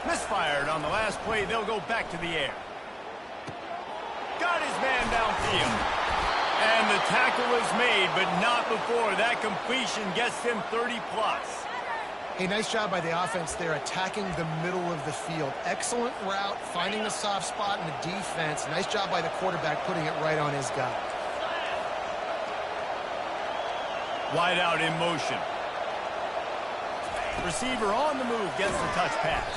Misfired on the last play. They'll go back to the air. Got his man downfield. And the tackle is made, but not before that completion gets them 30-plus. A nice job by the offense there, attacking the middle of the field. Excellent route, finding the soft spot in the defense. Nice job by the quarterback putting it right on his guy. Wide out in motion. Receiver on the move gets the touch pass.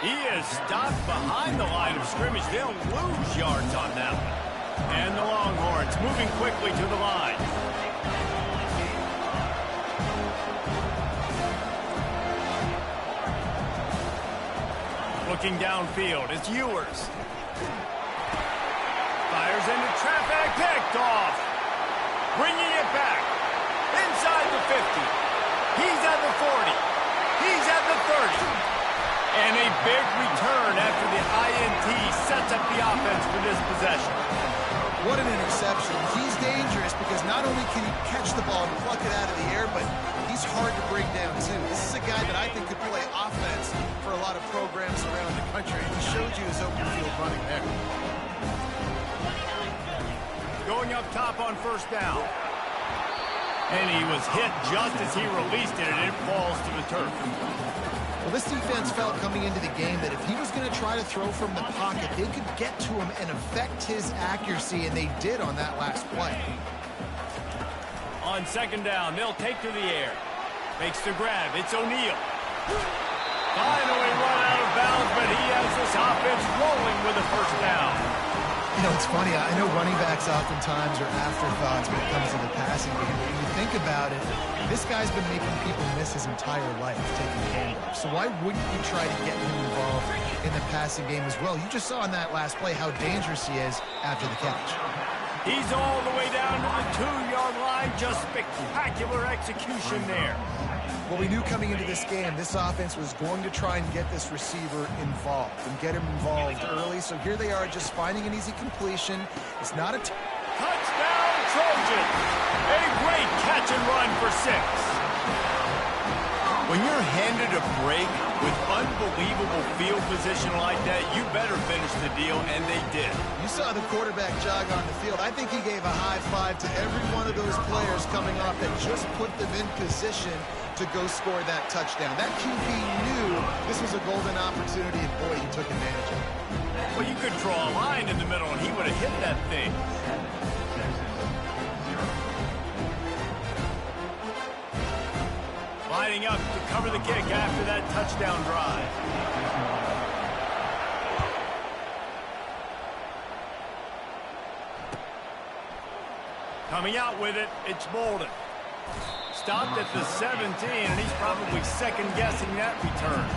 He is stopped behind the line of scrimmage. They'll lose yards on that one. And the Longhorns moving quickly to the line. Looking downfield, it's Ewers. Fires into traffic, picked off. Bringing it back. Inside the 50. He's at the 40. He's at the 30. And a big return after the INT sets up the offense for this possession. What an interception. He's dangerous because not only can he catch the ball and pluck it out of the air, but he's hard to bring down, too. This is a guy that I think could play offense for a lot of programs around the country. He showed you his open field running there. Going up top on first down. And he was hit just as he released it, and it falls to the turf. Well, this defense felt coming into the game that if he was going to try to throw from the pocket, they could get to him and affect his accuracy, and they did on that last play. On second down, they'll take to the air. Makes the grab. It's O'Neal. Finally run out of bounds, but he has this offense rolling with a first down. You know, it's funny. I know running backs oftentimes are afterthoughts when it comes to the passing game. When you think about it, this guy's been making people miss his entire life taking handoffs. So why wouldn't you try to get him involved in the passing game as well? You just saw in that last play how dangerous he is after the catch. He's all the way down to the 2-yard line. Just spectacular execution there. Well, we knew coming into this game, this offense was going to try and get this receiver involved and get him involved early. So here they are just finding an easy completion. It's not a touchdown, Trojan. A great catch and run for 6. When you're handed a break with unbelievable field position like that, you better finish the deal, and they did. You saw the quarterback jog on the field. I think he gave a high five to every one of those players coming off that just put them in position to go score that touchdown. That QB knew this was a golden opportunity, and boy, he took advantage of it. Well, you could draw a line in the middle, and he would have hit that thing. Lining up to cover the kick after that touchdown drive. Coming out with it, it's Bolden. Stopped at the 17, and he's probably second-guessing that return.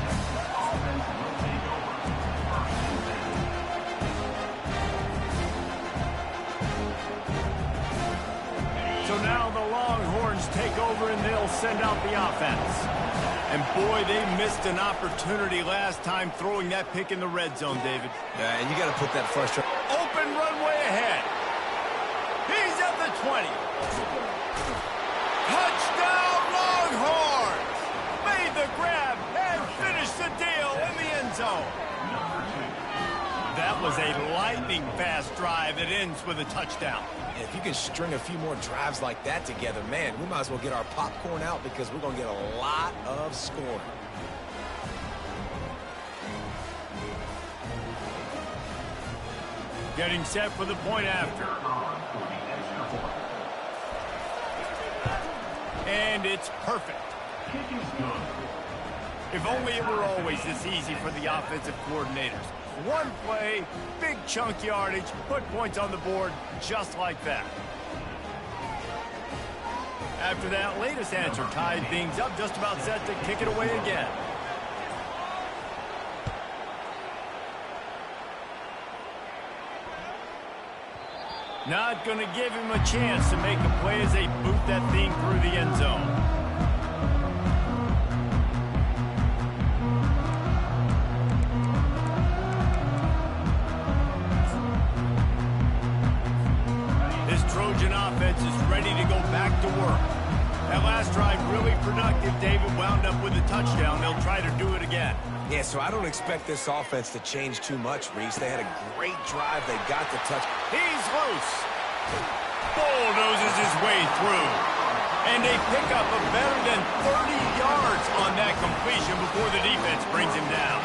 So now the Longhorns take over, and they'll send out the offense. And boy, they missed an opportunity last time throwing that pick in the red zone, David. Yeah, and you got to put that frustration. Open runway ahead. He's at the 20. Touchdown, Longhorns! Made the grab and finished the deal in the end zone. That was a lightning-fast drive that ends with a touchdown. If you can string a few more drives like that together, man, we might as well get our popcorn out because we're going to get a lot of scoring. Getting set for the point after. And it's perfect. If only it were always this easy for the offensive coordinators. One play, big chunk yardage, put points on the board just like that. After that latest answer tied things up, just about set to kick it away again. Not going to give him a chance to make a play as they boot that thing through the end zone. This Trojan offense is ready to go back to work. That last drive really productive. David wound up with a touchdown. They'll try to do it again. Yeah, so I don't expect this offense to change too much, Reese. They had a great drive. They got the touch. He's loose. Bulldozes his way through. And they pick up a better than 30 yards on that completion before the defense brings him down.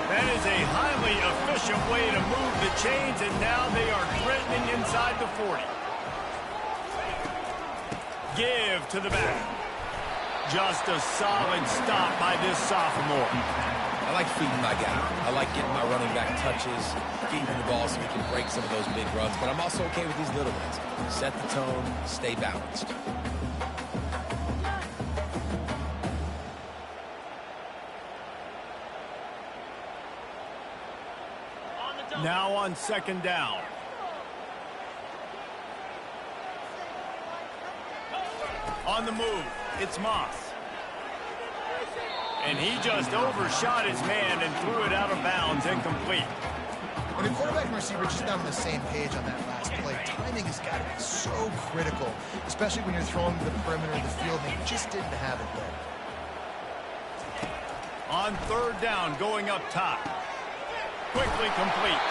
That is a highly efficient way to move the chains, and now they are threatening inside the 40. Give to the back. Just a solid stop by this sophomore. I like feeding my guy. I like getting my running back touches, getting him the ball so he can break some of those big runs. But I'm also okay with these little ones. Set the tone, stay balanced. Now on second down. On the move, it's Moss. And he just overshot his man and threw it out of bounds, incomplete. When a quarterback and receiver just not on the same page on that last play, timing has got to be so critical, especially when you're throwing to the perimeter of the field, and they just didn't have it there. On third down, going up top. Quickly complete.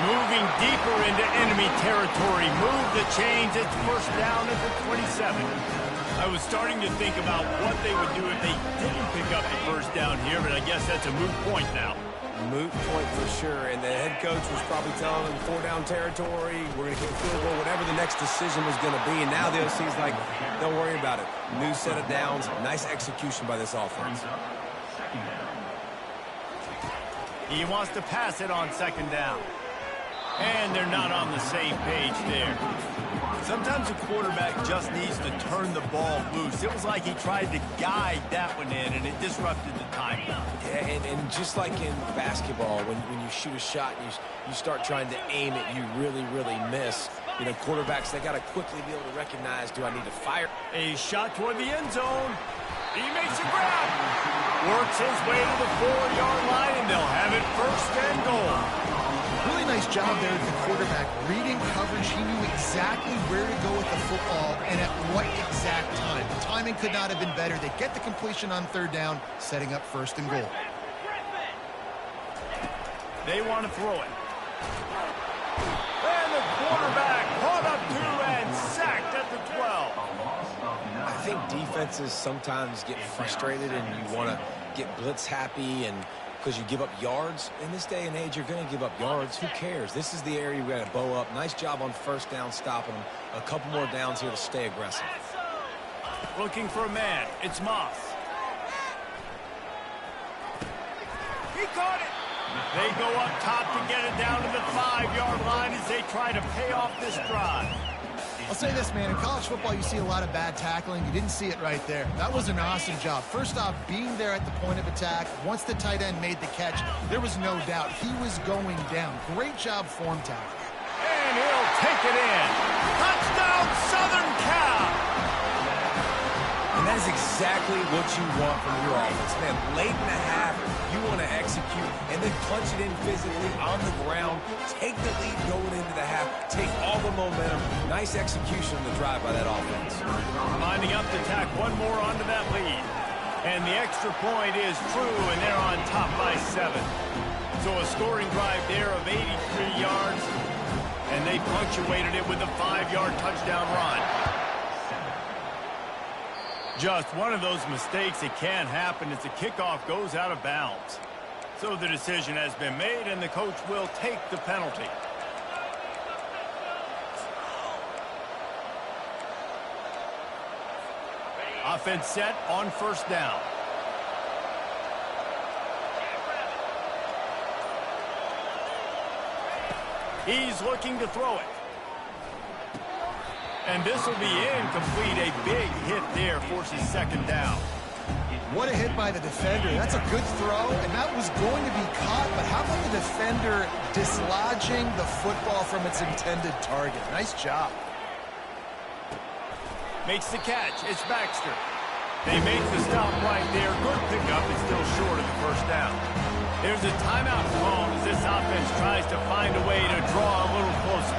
Moving deeper into enemy territory. Move the chains. It's first down at the 27. I was starting to think about what they would do if they didn't pick up the first down here, but I guess that's a moot point now. Moot point for sure, and the head coach was probably telling them 4-down territory, we're going to kick a field goal, whatever the next decision was going to be, and now the OC's like, don't worry about it. New set of downs, nice execution by this offense. He wants to pass it on second down. And they're not on the same page there. Sometimes a quarterback just needs to turn the ball loose. It was like he tried to guide that one in, and it disrupted the timing. Yeah, and just like in basketball, when you shoot a shot and you start trying to aim it, you really, really miss. You know, quarterbacks, they got to quickly be able to recognize, do I need to fire? A shot toward the end zone. He makes a grab. Works his way to the 4-yard line, and they'll have it first and goal. Really nice job there at the quarterback. Reading coverage, he knew exactly where to go with the football and at what exact time. The timing could not have been better. They get the completion on third down, setting up first and goal. They want to throw it. And the quarterback caught up to and sacked at the 12. I think defenses sometimes get frustrated and you want to get blitz happy and because you give up yards. In this day and age, you're going to give up yards. Who cares? This is the area we've got to bow up. Nice job on first down stopping them. A couple more downs here to stay aggressive. Looking for a man. It's Moss. He caught it. They go up top to get it down to the 5-yard line as they try to pay off this drive. I'll say this, man. In college football, you see a lot of bad tackling. You didn't see it right there. That was an awesome job. First off, being there at the point of attack. Once the tight end made the catch, there was no doubt he was going down. Great job form tackle. And he'll take it in. Touchdown, Southern Cal! And that is exactly what you want from your offense, man. Late in the half, you want to execute and then punch it in physically on the ground. Take the lead going into the half. Take all the momentum. Nice execution on the drive by that offense. Lining up to tack one more onto that lead. And the extra point is true, and they're on top by 7. So a scoring drive there of 83 yards, and they punctuated it with a 5-yard touchdown run. Just one of those mistakes that can happen as the kickoff goes out of bounds. So the decision has been made, and the coach will take the penalty. Offense set on first down. He's looking to throw it. And this will be incomplete. A big hit there forces second down. What a hit by the defender. That's a good throw, and that was going to be caught. But how about the defender dislodging the football from its intended target? Nice job. Makes the catch. It's Baxter. They make the stop right there. Good pickup. It's still short of the first down. There's a timeout called as this offense tries to find a way to draw a little closer.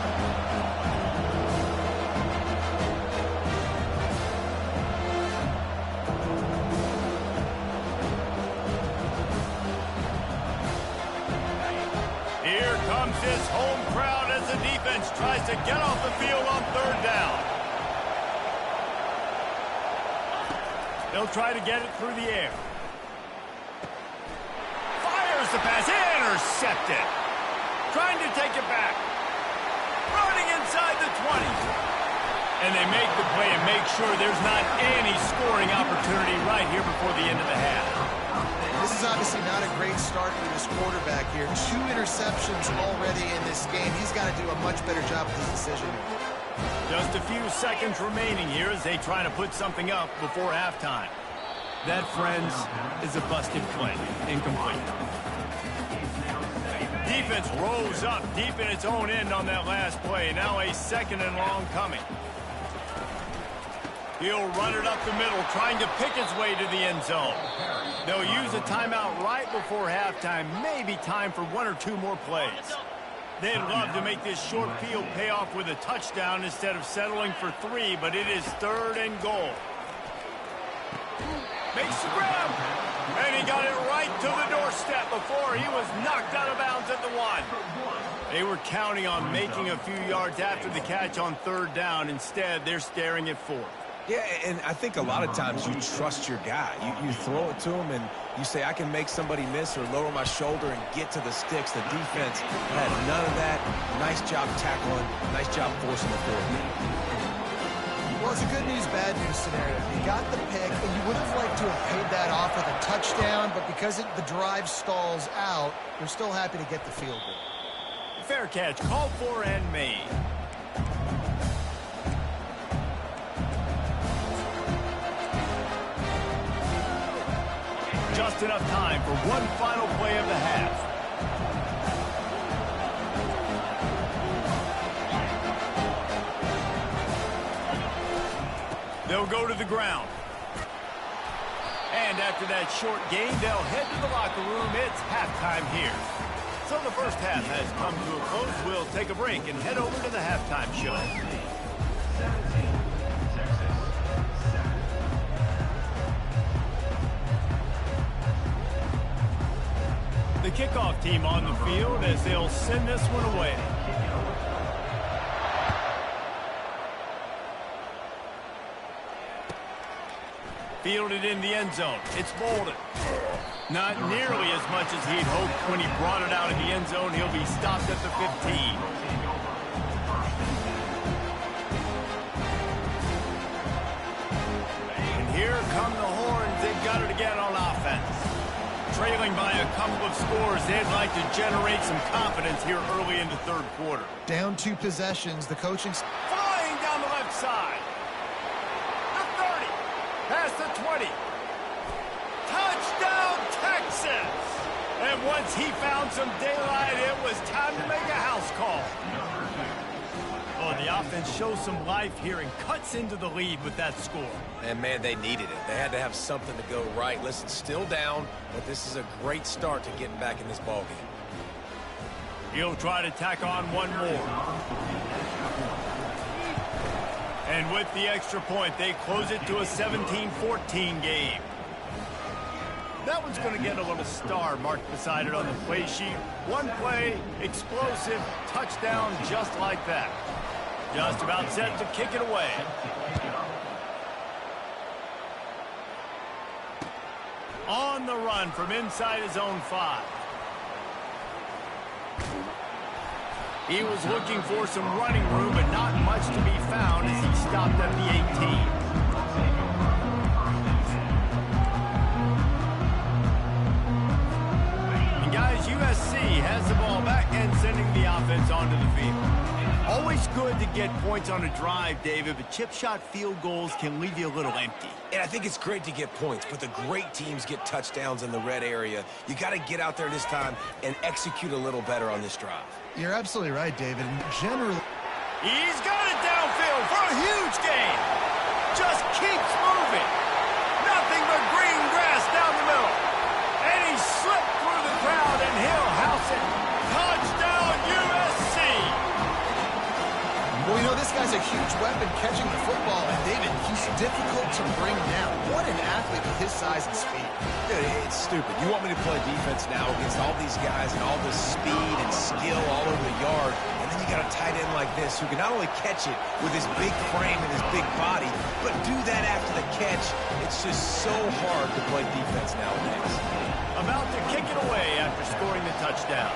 Here comes his home crowd as the defense tries to get off the field on third down. They'll try to get it through the air. Fires the pass. Intercepted. Trying to take it back. Running inside the 20. And they make the play and make sure there's not any scoring opportunity right here before the end of the half. This is obviously not a great start for this quarterback here. 2 interceptions already in this game. He's got to do a much better job with his decision. Just a few seconds remaining here as they try to put something up before halftime. That, friends, is a busted play. Incomplete. Defense rose up deep in its own end on that last play. Now a second and long coming. He'll run it up the middle, trying to pick his way to the end zone. They'll use a timeout right before halftime. Maybe time for 1 or 2 more plays. They'd love to make this short field pay off with a touchdown instead of settling for 3, but it is 3rd and goal. Makes the grab, and he got it right to the doorstep before he was knocked out of bounds at the 1. They were counting on making a few yards after the catch on 3rd down. Instead, they're staring at 4th. Yeah, and I think a lot of times you trust your guy. You throw it to him, and you say, I can make somebody miss or lower my shoulder and get to the sticks. The defense had none of that. Nice job tackling. Nice job forcing the field. Well, it's a good news, bad news scenario. You got the pick, and you would have liked to have paid that off with a touchdown, but because the drive stalls out, you're still happy to get the field goal. Fair catch, called for and made. Just enough time for one final play of the half. They'll go to the ground. And after that short gain, they'll head to the locker room. It's halftime here. So the first half has come to a close. We'll take a break and head over to the halftime show. The kickoff team on the field as they'll send this one away. Fielded in the end zone. It's Bolden. Not nearly as much as he'd hoped when he brought it out of the end zone. He'll be stopped at the 15. And here come the Horns. They've got it again on offense. Trailing by a couple of scores, they'd like to generate some confidence here early in the 3rd quarter. Down 2 possessions, the coaching... Flying down the left side. The 30. Past the 20. Touchdown, Texas! And once he found some daylight, it was time to make a house call. Oh, the offense shows some life here and cuts into the lead with that score. And, man, they needed it. They had to have something to go right. Listen, still down, but this is a great start to getting back in this ballgame. He'll try to tack on one more. And with the extra point, they close it to a 17-14 game. That one's going to get a little star marked beside it on the play sheet. One play, explosive, touchdown just like that. Just about set to kick it away. On the run from inside his own 5. He was looking for some running room, but not much to be found as he stopped at the 18. And guys, USC has the ball back and sending the offense onto the field. Always good to get points on a drive, David, but chip shot field goals can leave you a little empty. And I think it's great to get points, but the great teams get touchdowns in the red area. You got to get out there this time and execute a little better on this drive. You're absolutely right, David. Generally, He's got it downfield for a huge gain. Just keeps moving. Nothing but green grass down the middle. And he slipped through the crowd, and he'll house it. Touchdown, USC. well, you know, this guy's a huge weapon catching the football, and David, he's difficult to bring down. What an athlete with his size and speed. Dude, it's stupid. You want me to play defense now against all these guys and all this speed and skill all over the yard, and then you got a tight end like this who can not only catch it with his big frame and his big body, but do that after the catch. It's just so hard to play defense nowadays. About to kick it away after scoring the touchdown.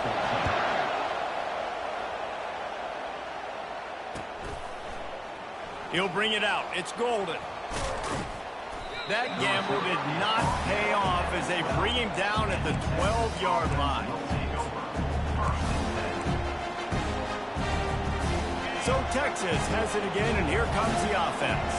He'll bring it out. It's Golden. That gamble did not pay off as they bring him down at the 12-yard line. So Texas has it again, and here comes the offense.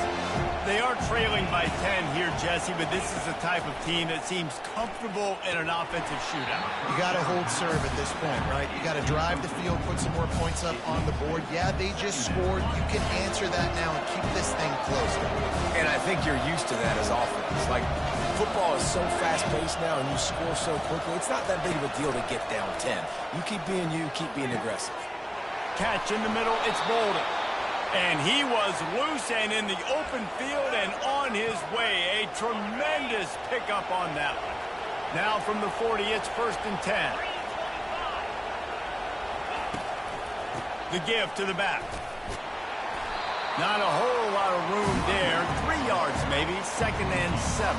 They are trailing by 10 here, Jesse, but this is the type of team that seems comfortable in an offensive shootout. You got to hold serve at this point, right? You got to drive the field, put some more points up on the board. Yeah, they just scored. You can answer that now and keep this thing close. And I think you're used to that as offense. Like, football is so fast-paced now, and you score so quickly. It's not that big of a deal to get down 10. You keep being aggressive. Catch in the middle, it's Bolden. And he was loose and in the open field and on his way. A tremendous pickup on that one. Now from the 40, it's 1st and 10. The give to the back. Not a whole lot of room there. 3 yards maybe, 2nd and 7.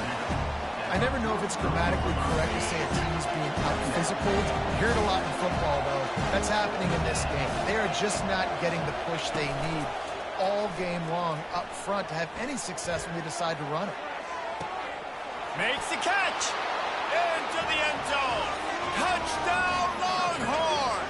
I never know if it's grammatically correct to say a team's being out-physical. You hear it a lot in football, though. That's happening in this game. They are just not getting the push they need all game long up front to have any success when they decide to run it. Makes the catch. Into the end zone. Touchdown, Longhorns!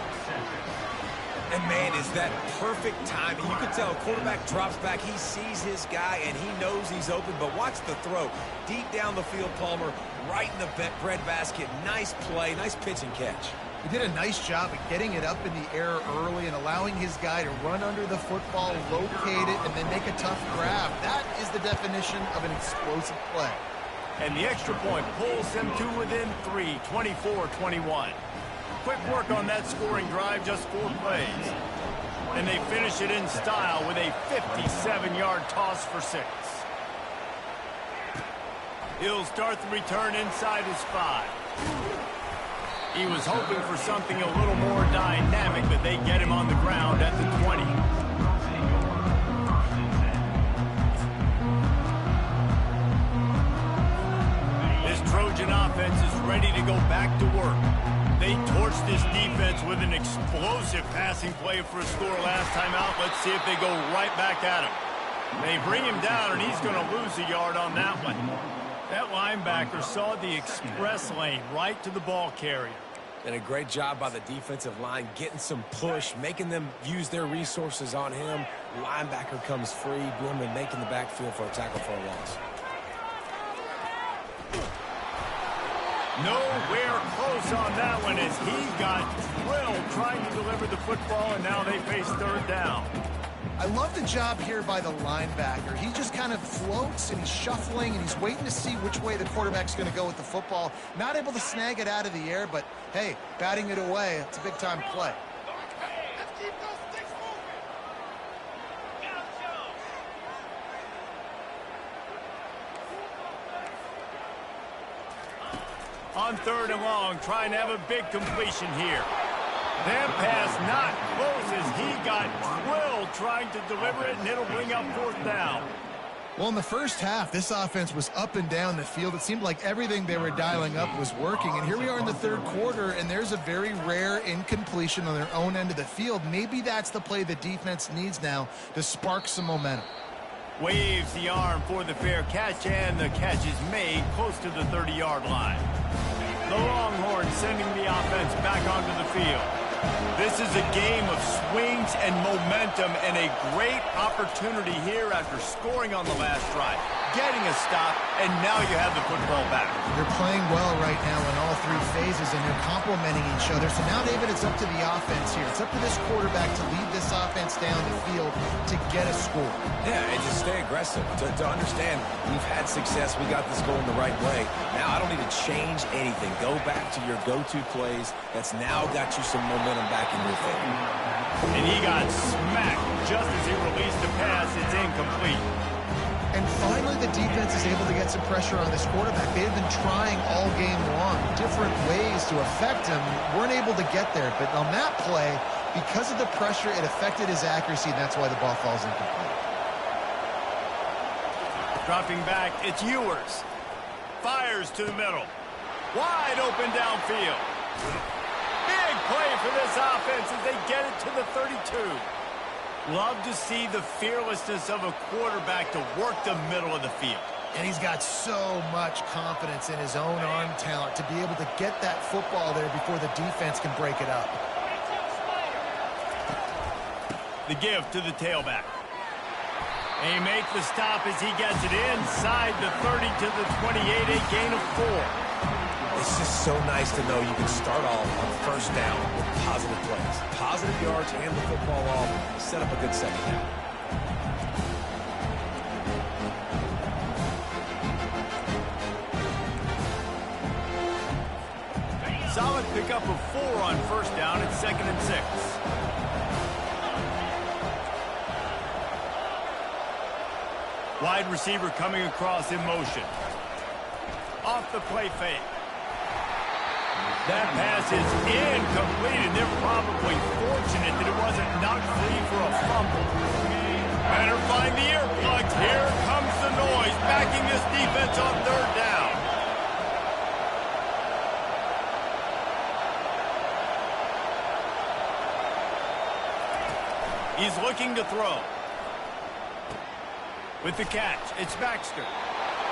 And, man, is that perfect timing. You can tell quarterback drops back. He sees his guy, and he knows he's open. But watch the throw. Deep down the field, Palmer, right in the breadbasket. Nice play, nice pitch and catch. He did a nice job of getting it up in the air early and allowing his guy to run under the football, locate it, and then make a tough grab. That is the definition of an explosive play. And the extra point pulls them to within 3, 24-21. Quick work on that scoring drive, just 4 plays. And they finish it in style with a 57-yard toss for 6. He'll start the return inside his 5. He was hoping for something a little more dynamic, but they get him on the ground at the 20. This Trojan offense is ready to go back to work. They torched this defense with an explosive passing play for a score last time out. Let's see if they go right back at him. They bring him down, and he's going to lose a yard on that one. That linebacker saw the express lane right to the ball carrier. And a great job by the defensive line, getting some push, making them use their resources on him. Linebacker comes free, boom, and making the backfield for a tackle for a loss. Nowhere close on that one as he got drilled trying to deliver the football, and now they face 3rd down. I love the job here by the linebacker. He just kind of floats, and he's shuffling, and he's waiting to see which way the quarterback's going to go with the football. Not able to snag it out of the air, but, hey, batting it away, it's a big-time play. On 3rd and long, trying to have a big completion here. That pass not close as he got drilled trying to deliver it, and it'll bring up 4th down. Well, in the first half, this offense was up and down the field. It seemed like everything they were dialing up was working. And here we are in the 3rd quarter, and there's a very rare incompletion on their own end of the field. Maybe that's the play the defense needs now to spark some momentum. Waves the arm for the fair catch, and the catch is made close to the 30-yard line. The Longhorns sending the offense back onto the field. This is a game of swings and momentum, and a great opportunity here after scoring on the last drive, getting a stop, and now you have the football back. They're playing well right now in all 3 phases, and they're complementing each other. So now, David, it's up to the offense here. It's up to this quarterback to lead this offense down the field to get a score. Yeah, and to stay aggressive, to understand we've had success, we got this going the right way. Now I don't need to change anything. Go back to your go-to plays. That's now got you some momentum back in your favor. And he got smacked just as he released the pass. It's incomplete. And finally, the defense is able to get some pressure on this quarterback. They have been trying all game long different ways to affect him. Weren't able to get there. But on that play, because of the pressure, it affected his accuracy, and that's why the ball falls incomplete. Dropping back, it's Ewers. Fires to the middle. Wide open downfield. Big play for this offense as they get it to the 32. Love to see the fearlessness of a quarterback to work the middle of the field. And he's got so much confidence in his own arm talent to be able to get that football there before the defense can break it up. The give to the tailback. They make the stop as he gets it inside the 30 to the 28, a gain of 4. It's just so nice to know you can start off on first down with positive plays. Positive yards, hand the football off, set up a good second down. Solid pickup of 4 on first down at 2nd and 6. Wide receiver coming across in motion. Off the play fake. That pass is incomplete, and they're probably fortunate that it wasn't knocked free for a fumble. Better find the earplugs. Here comes the noise, backing this defense on 3rd down. He's looking to throw. With the catch, it's Baxter.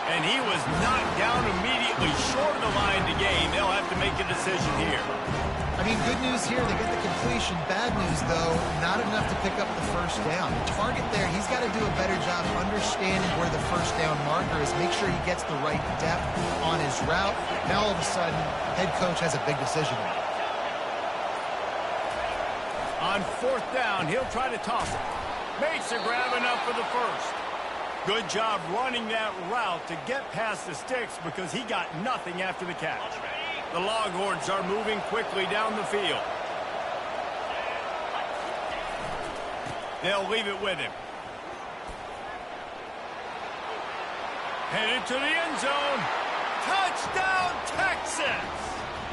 And he was knocked down immediately short of the line to gain. They'll have to make a decision here. I mean, good news here, they get the completion. Bad news, though, not enough to pick up the first down. The target there, he's got to do a better job understanding where the first down marker is. Make sure he gets the right depth on his route. Now, all of a sudden, head coach has a big decision to make. On 4th down, he'll try to toss it. Makes a grab enough for the first. Good job running that route to get past the sticks because he got nothing after the catch. The Longhorns are moving quickly down the field. They'll leave it with him. Headed to the end zone. Touchdown, Texas!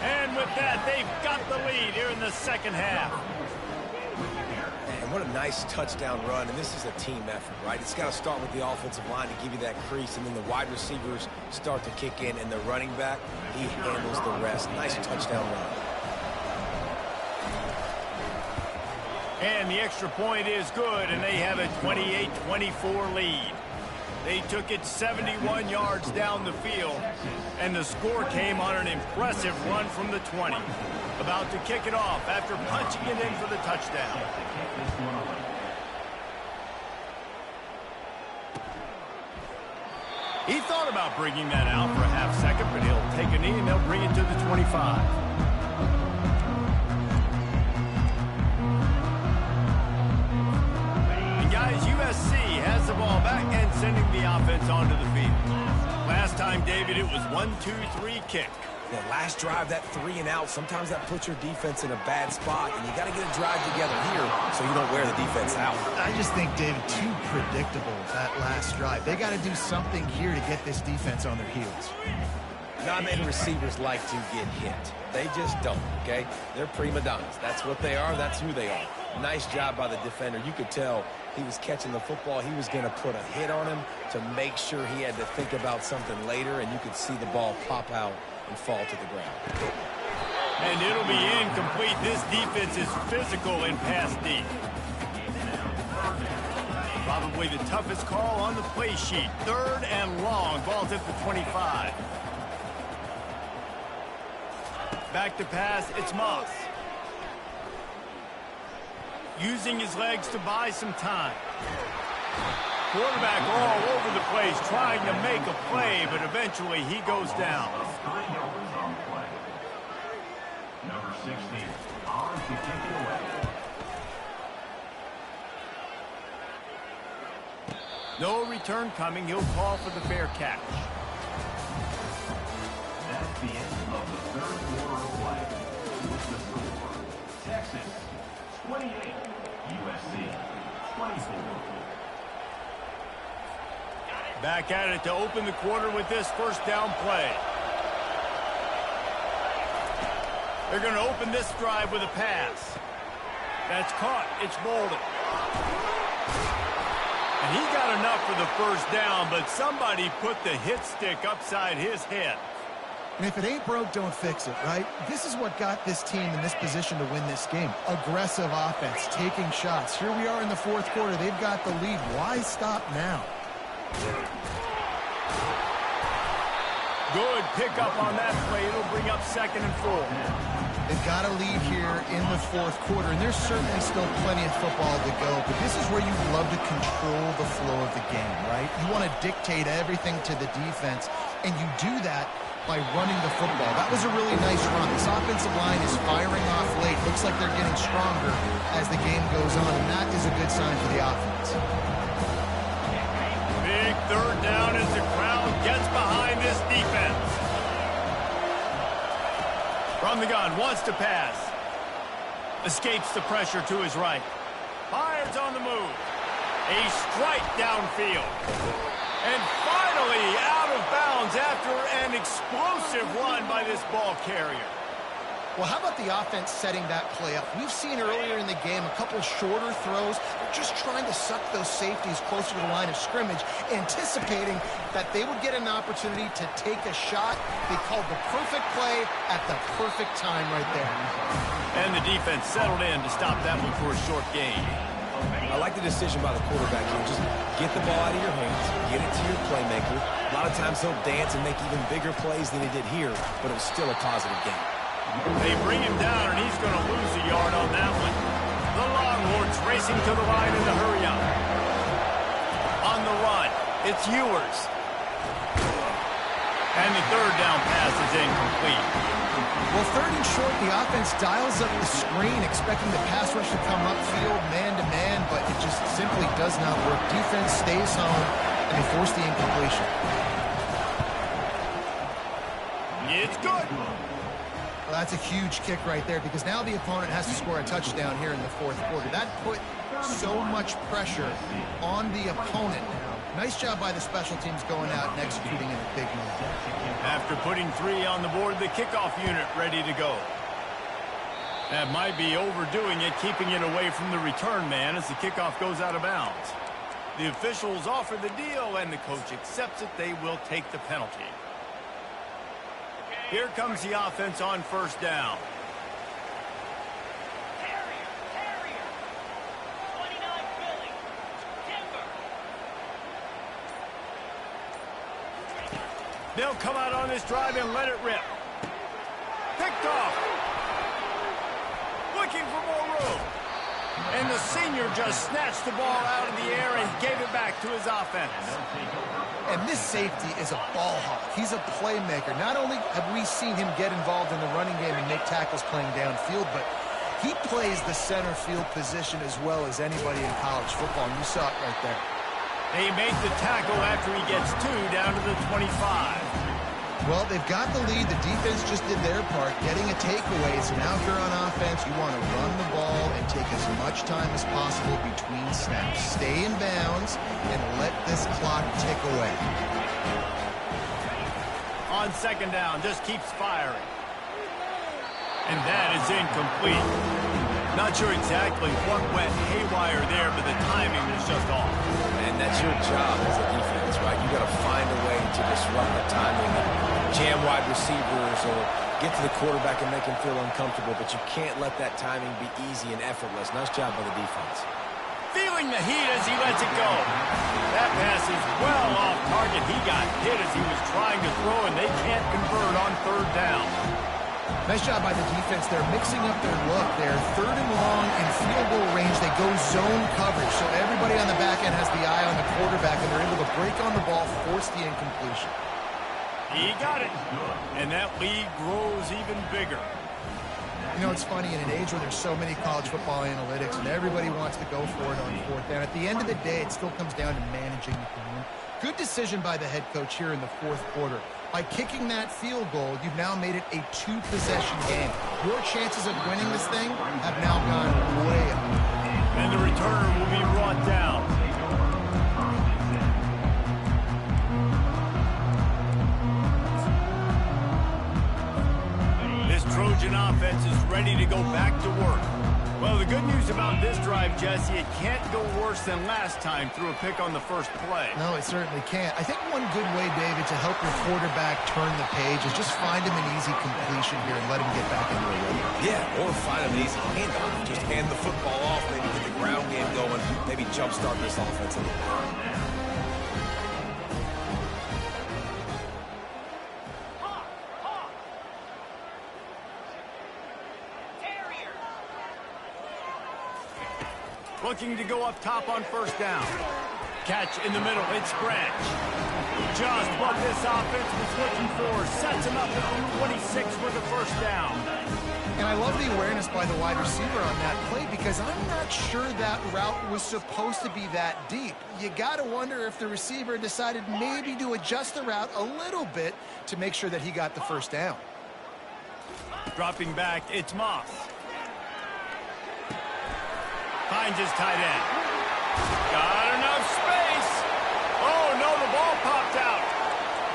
And with that, they've got the lead here in the second half. And what a nice touchdown run, and this is a team effort, right? It's got to start with the offensive line to give you that crease, and then the wide receivers start to kick in, and the running back, he handles the rest. Nice touchdown run. And the extra point is good, and they have a 28-24 lead. They took it 71 yards down the field, and the score came on an impressive run from the 20. About to kick it off after punching it in for the touchdown. He thought about bringing that out for a half second, but he'll take a knee and they'll bring it to the 25. And guys, USC has the ball back and sending the offense onto the field. Last time, David, it was 1-2-3 kick. The last drive, that 3 and out, sometimes that puts your defense in a bad spot, and you got to get a drive together here so you don't wear the defense out. I just think, David, too predictable, that last drive. They got to do something here to get this defense on their heels. Not many receivers like to get hit. They just don't, okay? They're prima donnas. That's what they are. That's who they are. Nice job by the defender. You could tell he was catching the football. He was going to put a hit on him to make sure he had to think about something later, and you could see the ball pop out and fall to the ground. And it'll be incomplete. This defense is physical in pass deep. Probably the toughest call on the play sheet. 3rd and long. Ball's at the 25. Back to pass. It's Moss. Using his legs to buy some time. Quarterback all over the place trying to make a play, but eventually he goes down. Number 16, on to kick it away. No return coming. He'll call for the fair catch. That's the end of the 3rd quarter of play. The score, Texas 28, USC 24. Back at it to open the quarter with this first down play. They're going to open this drive with a pass. That's caught. It's Bolden. And he got enough for the first down, but somebody put the hit stick upside his head. And if it ain't broke, don't fix it, right? This is what got this team in this position to win this game. Aggressive offense, taking shots. Here we are in the 4th quarter. They've got the lead. Why stop now? Good pickup on that play. It'll bring up 2nd and 4. They've got a lead here in the fourth quarter, and there's certainly still plenty of football to go, but this is where you'd love to control the flow of the game, right? You want to dictate everything to the defense, and you do that by running the football. That was a really nice run. This offensive line is firing off late. Looks like they're getting stronger as the game goes on, and that is a good sign for the offense. Big third down as the crowd gets behind this defense. From the gun, wants to pass. Escapes the pressure to his right. Fires on the move. A strike downfield. And finally out of bounds after an explosive run by this ball carrier. Well, how about the offense setting that play up? We've seen earlier in the game a couple shorter throws. They're just trying to suck those safeties closer to the line of scrimmage, anticipating that they would get an opportunity to take a shot. They called the perfect play at the perfect time right there. And the defense settled in to stop that one for a short gain. I like the decision by the quarterback here. Just get the ball out of your hands, get it to your playmaker. A lot of times he'll dance and make even bigger plays than he did here, but it was still a positive game. They bring him down, and he's going to lose a yard on that one. The Longhorns racing to the line in the hurry up. On the run, it's Ewers. And the third down pass is incomplete. Well, third and short, the offense dials up the screen, expecting the pass rush to come upfield man-to-man, but it just simply does not work. Defense stays home, and they force the incompletion. It's good. Well, that's a huge kick right there because now the opponent has to score a touchdown here in the fourth quarter. That put so much pressure on the opponent now. Nice job by the special teams going out and executing in a big moment. After putting 3 on the board, the kickoff unit ready to go. That might be overdoing it, keeping it away from the return man as the kickoff goes out of bounds. The officials offer the deal, and the coach accepts it. They will take the penalty. Here comes the offense on first down. They'll come out on this drive and let it rip. Picked off. Looking for more room. And the senior just snatched the ball out of the air and gave it back to his offense. And this safety is a ball hawk. He's a playmaker. Not only have we seen him get involved in the running game and make tackles playing downfield, but he plays the center field position as well as anybody in college football, and you saw it right there. They make the tackle after he gets 2 down to the 25. Well, they've got the lead. The defense just did their part, getting a takeaway. So now if you're on offense, you want to run the ball and take as much time as possible between snaps. Stay in bounds and let this clock tick away. On second down, just keeps firing. And that is incomplete. Not sure exactly what went haywire there, but the timing was just off. And that's your job as a defense, right? You got to find a way to disrupt the timing, jam wide receivers, or get to the quarterback and make him feel uncomfortable, but you can't let that timing be easy and effortless. Nice job by the defense. Feeling the heat as he lets it go. That pass is well off target. He got hit as he was trying to throw, and they can't convert on third down. Nice job by the defense. They're mixing up their look there. Third and long in field goal range. They go zone coverage. So everybody on the back end has the eye on the quarterback, and they're able to break on the ball, force the incompletion. He got it. And that lead grows even bigger. You know, it's funny, in an age where there's so many college football analytics and everybody wants to go for it on fourth down, at the end of the day, it still comes down to managing the game. Good decision by the head coach here in the fourth quarter. By kicking that field goal, you've now made it a 2-possession game. Your chances of winning this thing have now gone way up. And the returner will be brought down. This Trojan offense is ready to go back to work. Well, the good news about this drive, Jesse, it can't go worse than last time through a pick on the first play. No, it certainly can't. I think one good way, David, to help your quarterback turn the page is just find him an easy completion here and let him get back into a rhythm. Yeah, or find him an easy handoff. Just hand the football off, maybe get the ground game going, maybe jumpstart this offense a little bit. looking to go up top on first down. Catch in the middle, it's Branch. Just what this offense was looking for. Sets him up at the 26 for the first down. And I love the awareness by the wide receiver on that play because I'm not sure that route was supposed to be that deep. You got to wonder if the receiver decided maybe to adjust the route a little bit to make sure that he got the first down. Dropping back, it's Moss. Finds his tight end. Got enough space. Oh, no, the ball popped out.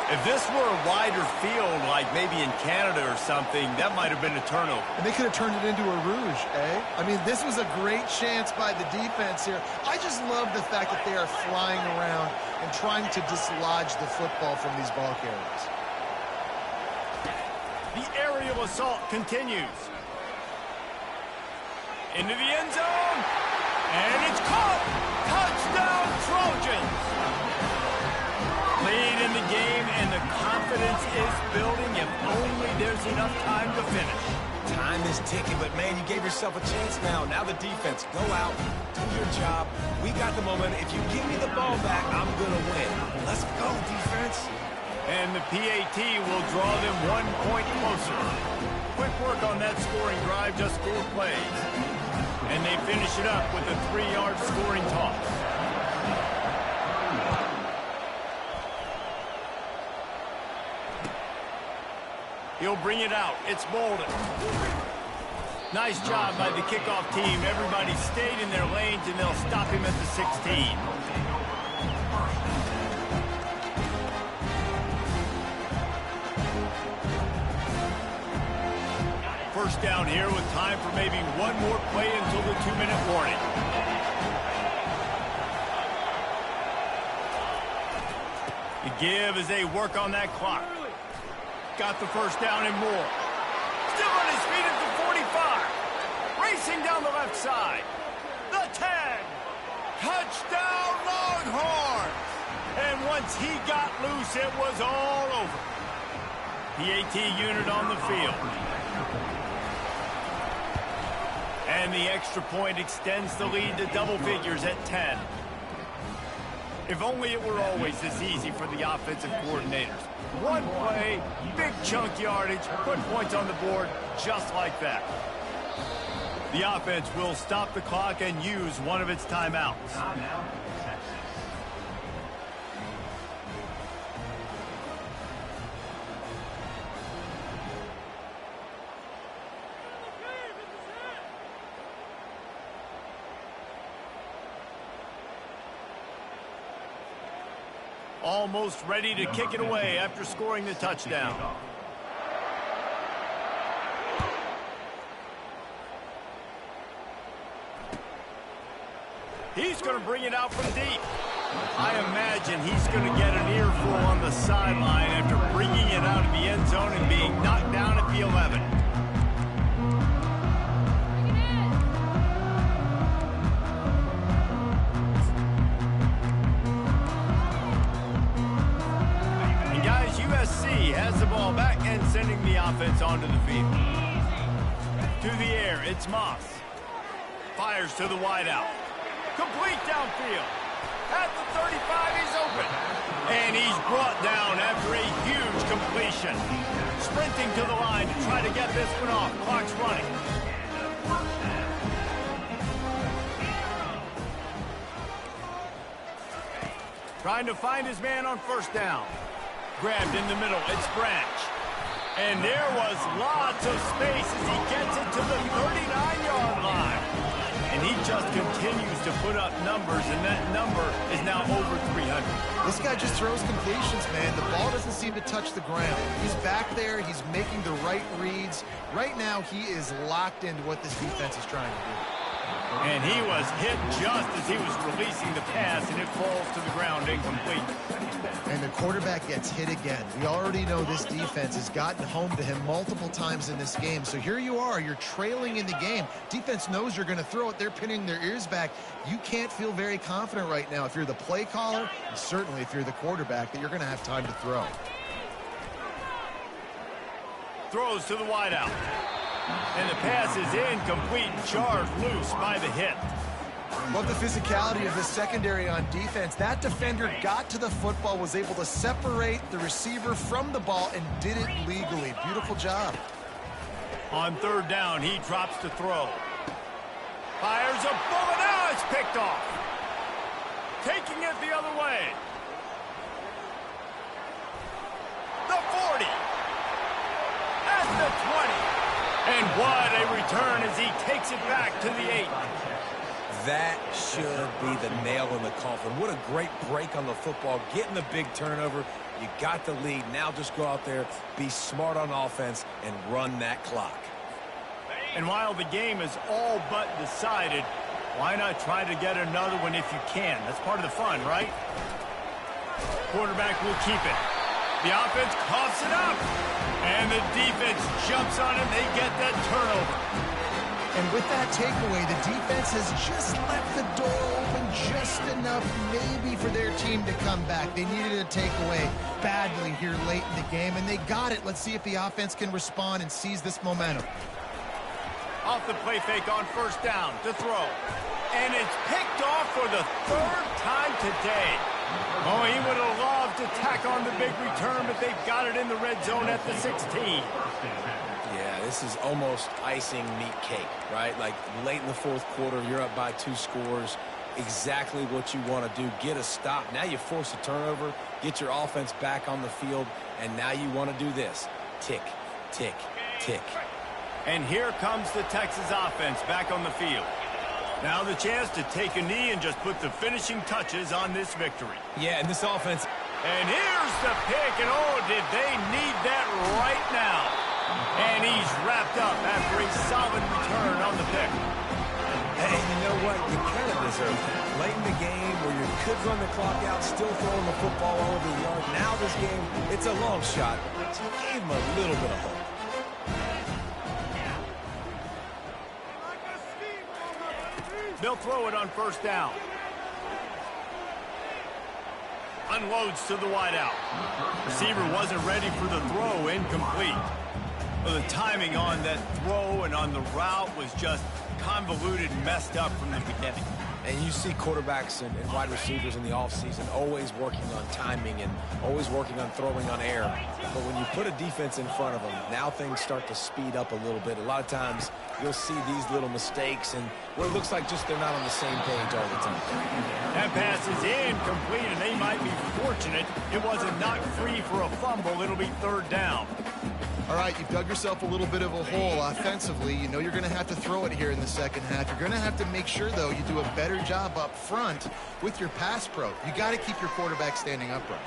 If this were a wider field, like maybe in Canada or something, that might have been a turnover. And they could have turned it into a rouge, eh? I mean, this was a great chance by the defense here. I just love the fact that they are flying around and trying to dislodge the football from these ball carriers. The aerial assault continues. Into the end zone. And it's caught. Touchdown, Trojans. Lead in the game, and the confidence is building if only there's enough time to finish. Time is ticking, but, man, you gave yourself a chance now. Now the defense, go out, do your job. We got the moment. If you give me the ball back, I'm going to win. Let's go, defense. And the PAT will draw them 1 point closer. Quick work on that scoring drive, just 4 plays. And they finish it up with a 3-yard scoring toss. He'll bring it out. It's Bolden. Nice job by the kickoff team. Everybody stayed in their lanes, and they'll stop him at the 16. First down here with time for maybe one more play until the 2-minute warning. The give as they work on that clock. Got the first down and more. Still on his feet at the 45. Racing down the left side. The 10. Touchdown, Longhorns. And once he got loose, it was all over. PAT unit on the field. And the extra point extends the lead to double figures at 10. If only it were always this easy for the offensive coordinators. One play, big chunk yardage, put points on the board just like that. The offense will stop the clock and use one of its timeouts. Timeout, Texas. Almost ready to kick it away after scoring the touchdown. He's going to bring it out from deep. I imagine he's going to get an earful on the sideline after bringing it out of the end zone and being knocked down at the 11. USC has the ball back and sending the offense onto the field. To the air, it's Moss. Fires to the wideout. Complete downfield. At the 35, he's open. And he's brought down after a huge completion. Sprinting to the line to try to get this one off. Clock's running. Trying to find his man on first down. Grabbed in the middle, it's Branch. And there was lots of space as he gets it to the 39-yard line. And he just continues to put up numbers, and that number is now over 300. This guy just throws completions, man. The ball doesn't seem to touch the ground. He's back there. He's making the right reads. Right now, he is locked into what this defense is trying to do. And he was hit just as he was releasing the pass, and it falls to the ground incomplete. And the quarterback gets hit again. We already know this defense has gotten home to him multiple times in this game. So here you are. You're trailing in the game. Defense knows you're going to throw it. They're pinning their ears back. You can't feel very confident right now if you're the play caller, and certainly if you're the quarterback, that you're going to have time to throw. Throws to the wideout. And the pass is incomplete and charged loose by the hit. Love the physicality of the secondary on defense. That defender got to the football, was able to separate the receiver from the ball, and did it legally. Beautiful job. On third down, he drops to throw. Fires a bullet. Now it's picked off. Taking it the other way. The 40. At the 20. And what a return as he takes it back to the 8. That should be the nail in the coffin. What a great break on the football. Getting the big turnover. You got the lead. Now just go out there, be smart on offense, and run that clock. And while the game is all but decided, why not try to get another one if you can? That's part of the fun, right? Quarterback will keep it. The offense coughs it up. And the defense jumps on him. They get that turnover. And with that takeaway, the defense has just left the door open just enough maybe for their team to come back. They needed a takeaway badly here late in the game, and they got it. Let's see if the offense can respond and seize this momentum. Off the play fake on first down to throw. And it's picked off for the third time today. Oh, he would have loved to tack on the big return, but they've got it in the red zone at the 16. Yeah, this is almost icing meat cake, right? Like late in the fourth quarter, you're up by 2 scores. Exactly what you want to do. Get a stop. Now you force a turnover, get your offense back on the field, and now you want to do this. Tick, tick, tick. And here comes the Texas offense back on the field. Now the chance to take a knee and just put the finishing touches on this victory. Yeah, and this offense. And here's the pick, and oh, did they need that right now. And he's wrapped up after a solid return on the pick. Hey, you know what? You kind of deserve that. Late in the game where you could run the clock out, still throwing the football all over the yard. Now this game, it's a long shot. So gave him a little bit of hope. They'll throw it on first down. Unloads to the wideout. Receiver wasn't ready for the throw, incomplete. Well, the timing on that throw and on the route was just convoluted and messed up from the beginning. And you see quarterbacks and wide receivers in the offseason always working on timing and always working on throwing on air. But when you put a defense in front of them, now things start to speed up a little bit. A lot of times you'll see these little mistakes and what it looks like just they're not on the same page all the time. That pass is incomplete, and they might be fortunate it wasn't knocked free for a fumble. It'll be third down. All right, you've dug yourself a little bit of a hole offensively. You know you're going to have to throw it here in the second half. You're going to have to make sure, though, you do a better job up front with your pass pro. You got to keep your quarterback standing upright.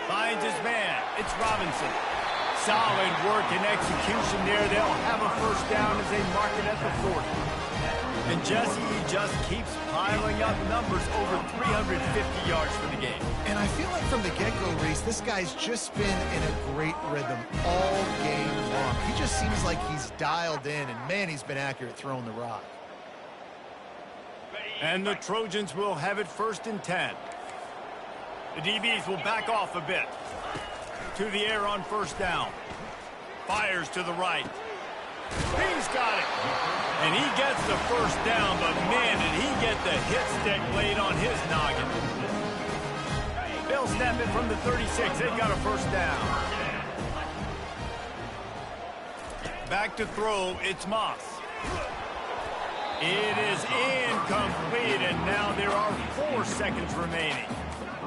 Finds his man. It's Robinson. Solid work and execution there. They'll have a first down as they mark it at the 40. And Jesse, he just keeps piling up numbers over 350 yards for the game. And I feel like from the get-go, Reese, this guy's just been in a great rhythm all game long. He just seems like he's dialed in, and, man, he's been accurate throwing the rock. And the Trojans will have it first and 10. The DBs will back off a bit. To the air on first down. Fires to the right. He's got it. And he gets the first down, but man, did he get the hit stick laid on his noggin. They'll snap it from the 36. They've got a first down. Back to throw, it's Moss. It is incomplete, and now there are 4 seconds remaining.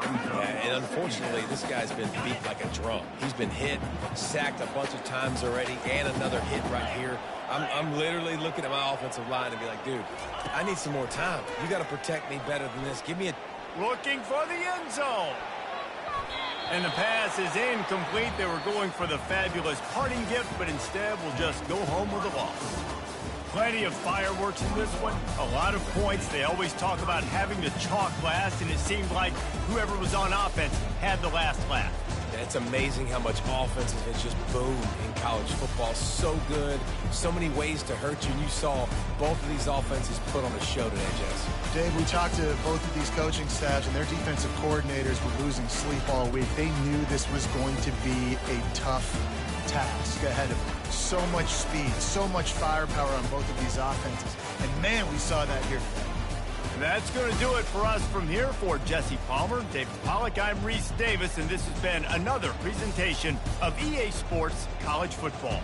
Yeah, and unfortunately, this guy's been beat like a drum. He's been hit, sacked a bunch of times already, and another hit right here. I'm literally looking at my offensive line and be like, dude, I need some more time. You got to protect me better than this. Give me a... Looking for the end zone. And the pass is incomplete. They were going for the fabulous parting gift, but instead will just go home with a loss. Plenty of fireworks in this one. A lot of points. They always talk about having the chalk last, and it seemed like whoever was on offense had the last laugh. It's amazing how much offense has just boomed in college football. So good. So many ways to hurt you. And you saw both of these offenses put on a show today, Jess. Dave, we talked to both of these coaching staffs, and their defensive coordinators were losing sleep all week. They knew this was going to be a tough task ahead of them. So much speed, so much firepower on both of these offenses. And, man, we saw that here today. That's going to do it for us from here. For Jesse Palmer, David Pollack, I'm Reese Davis, and this has been another presentation of EA Sports College Football.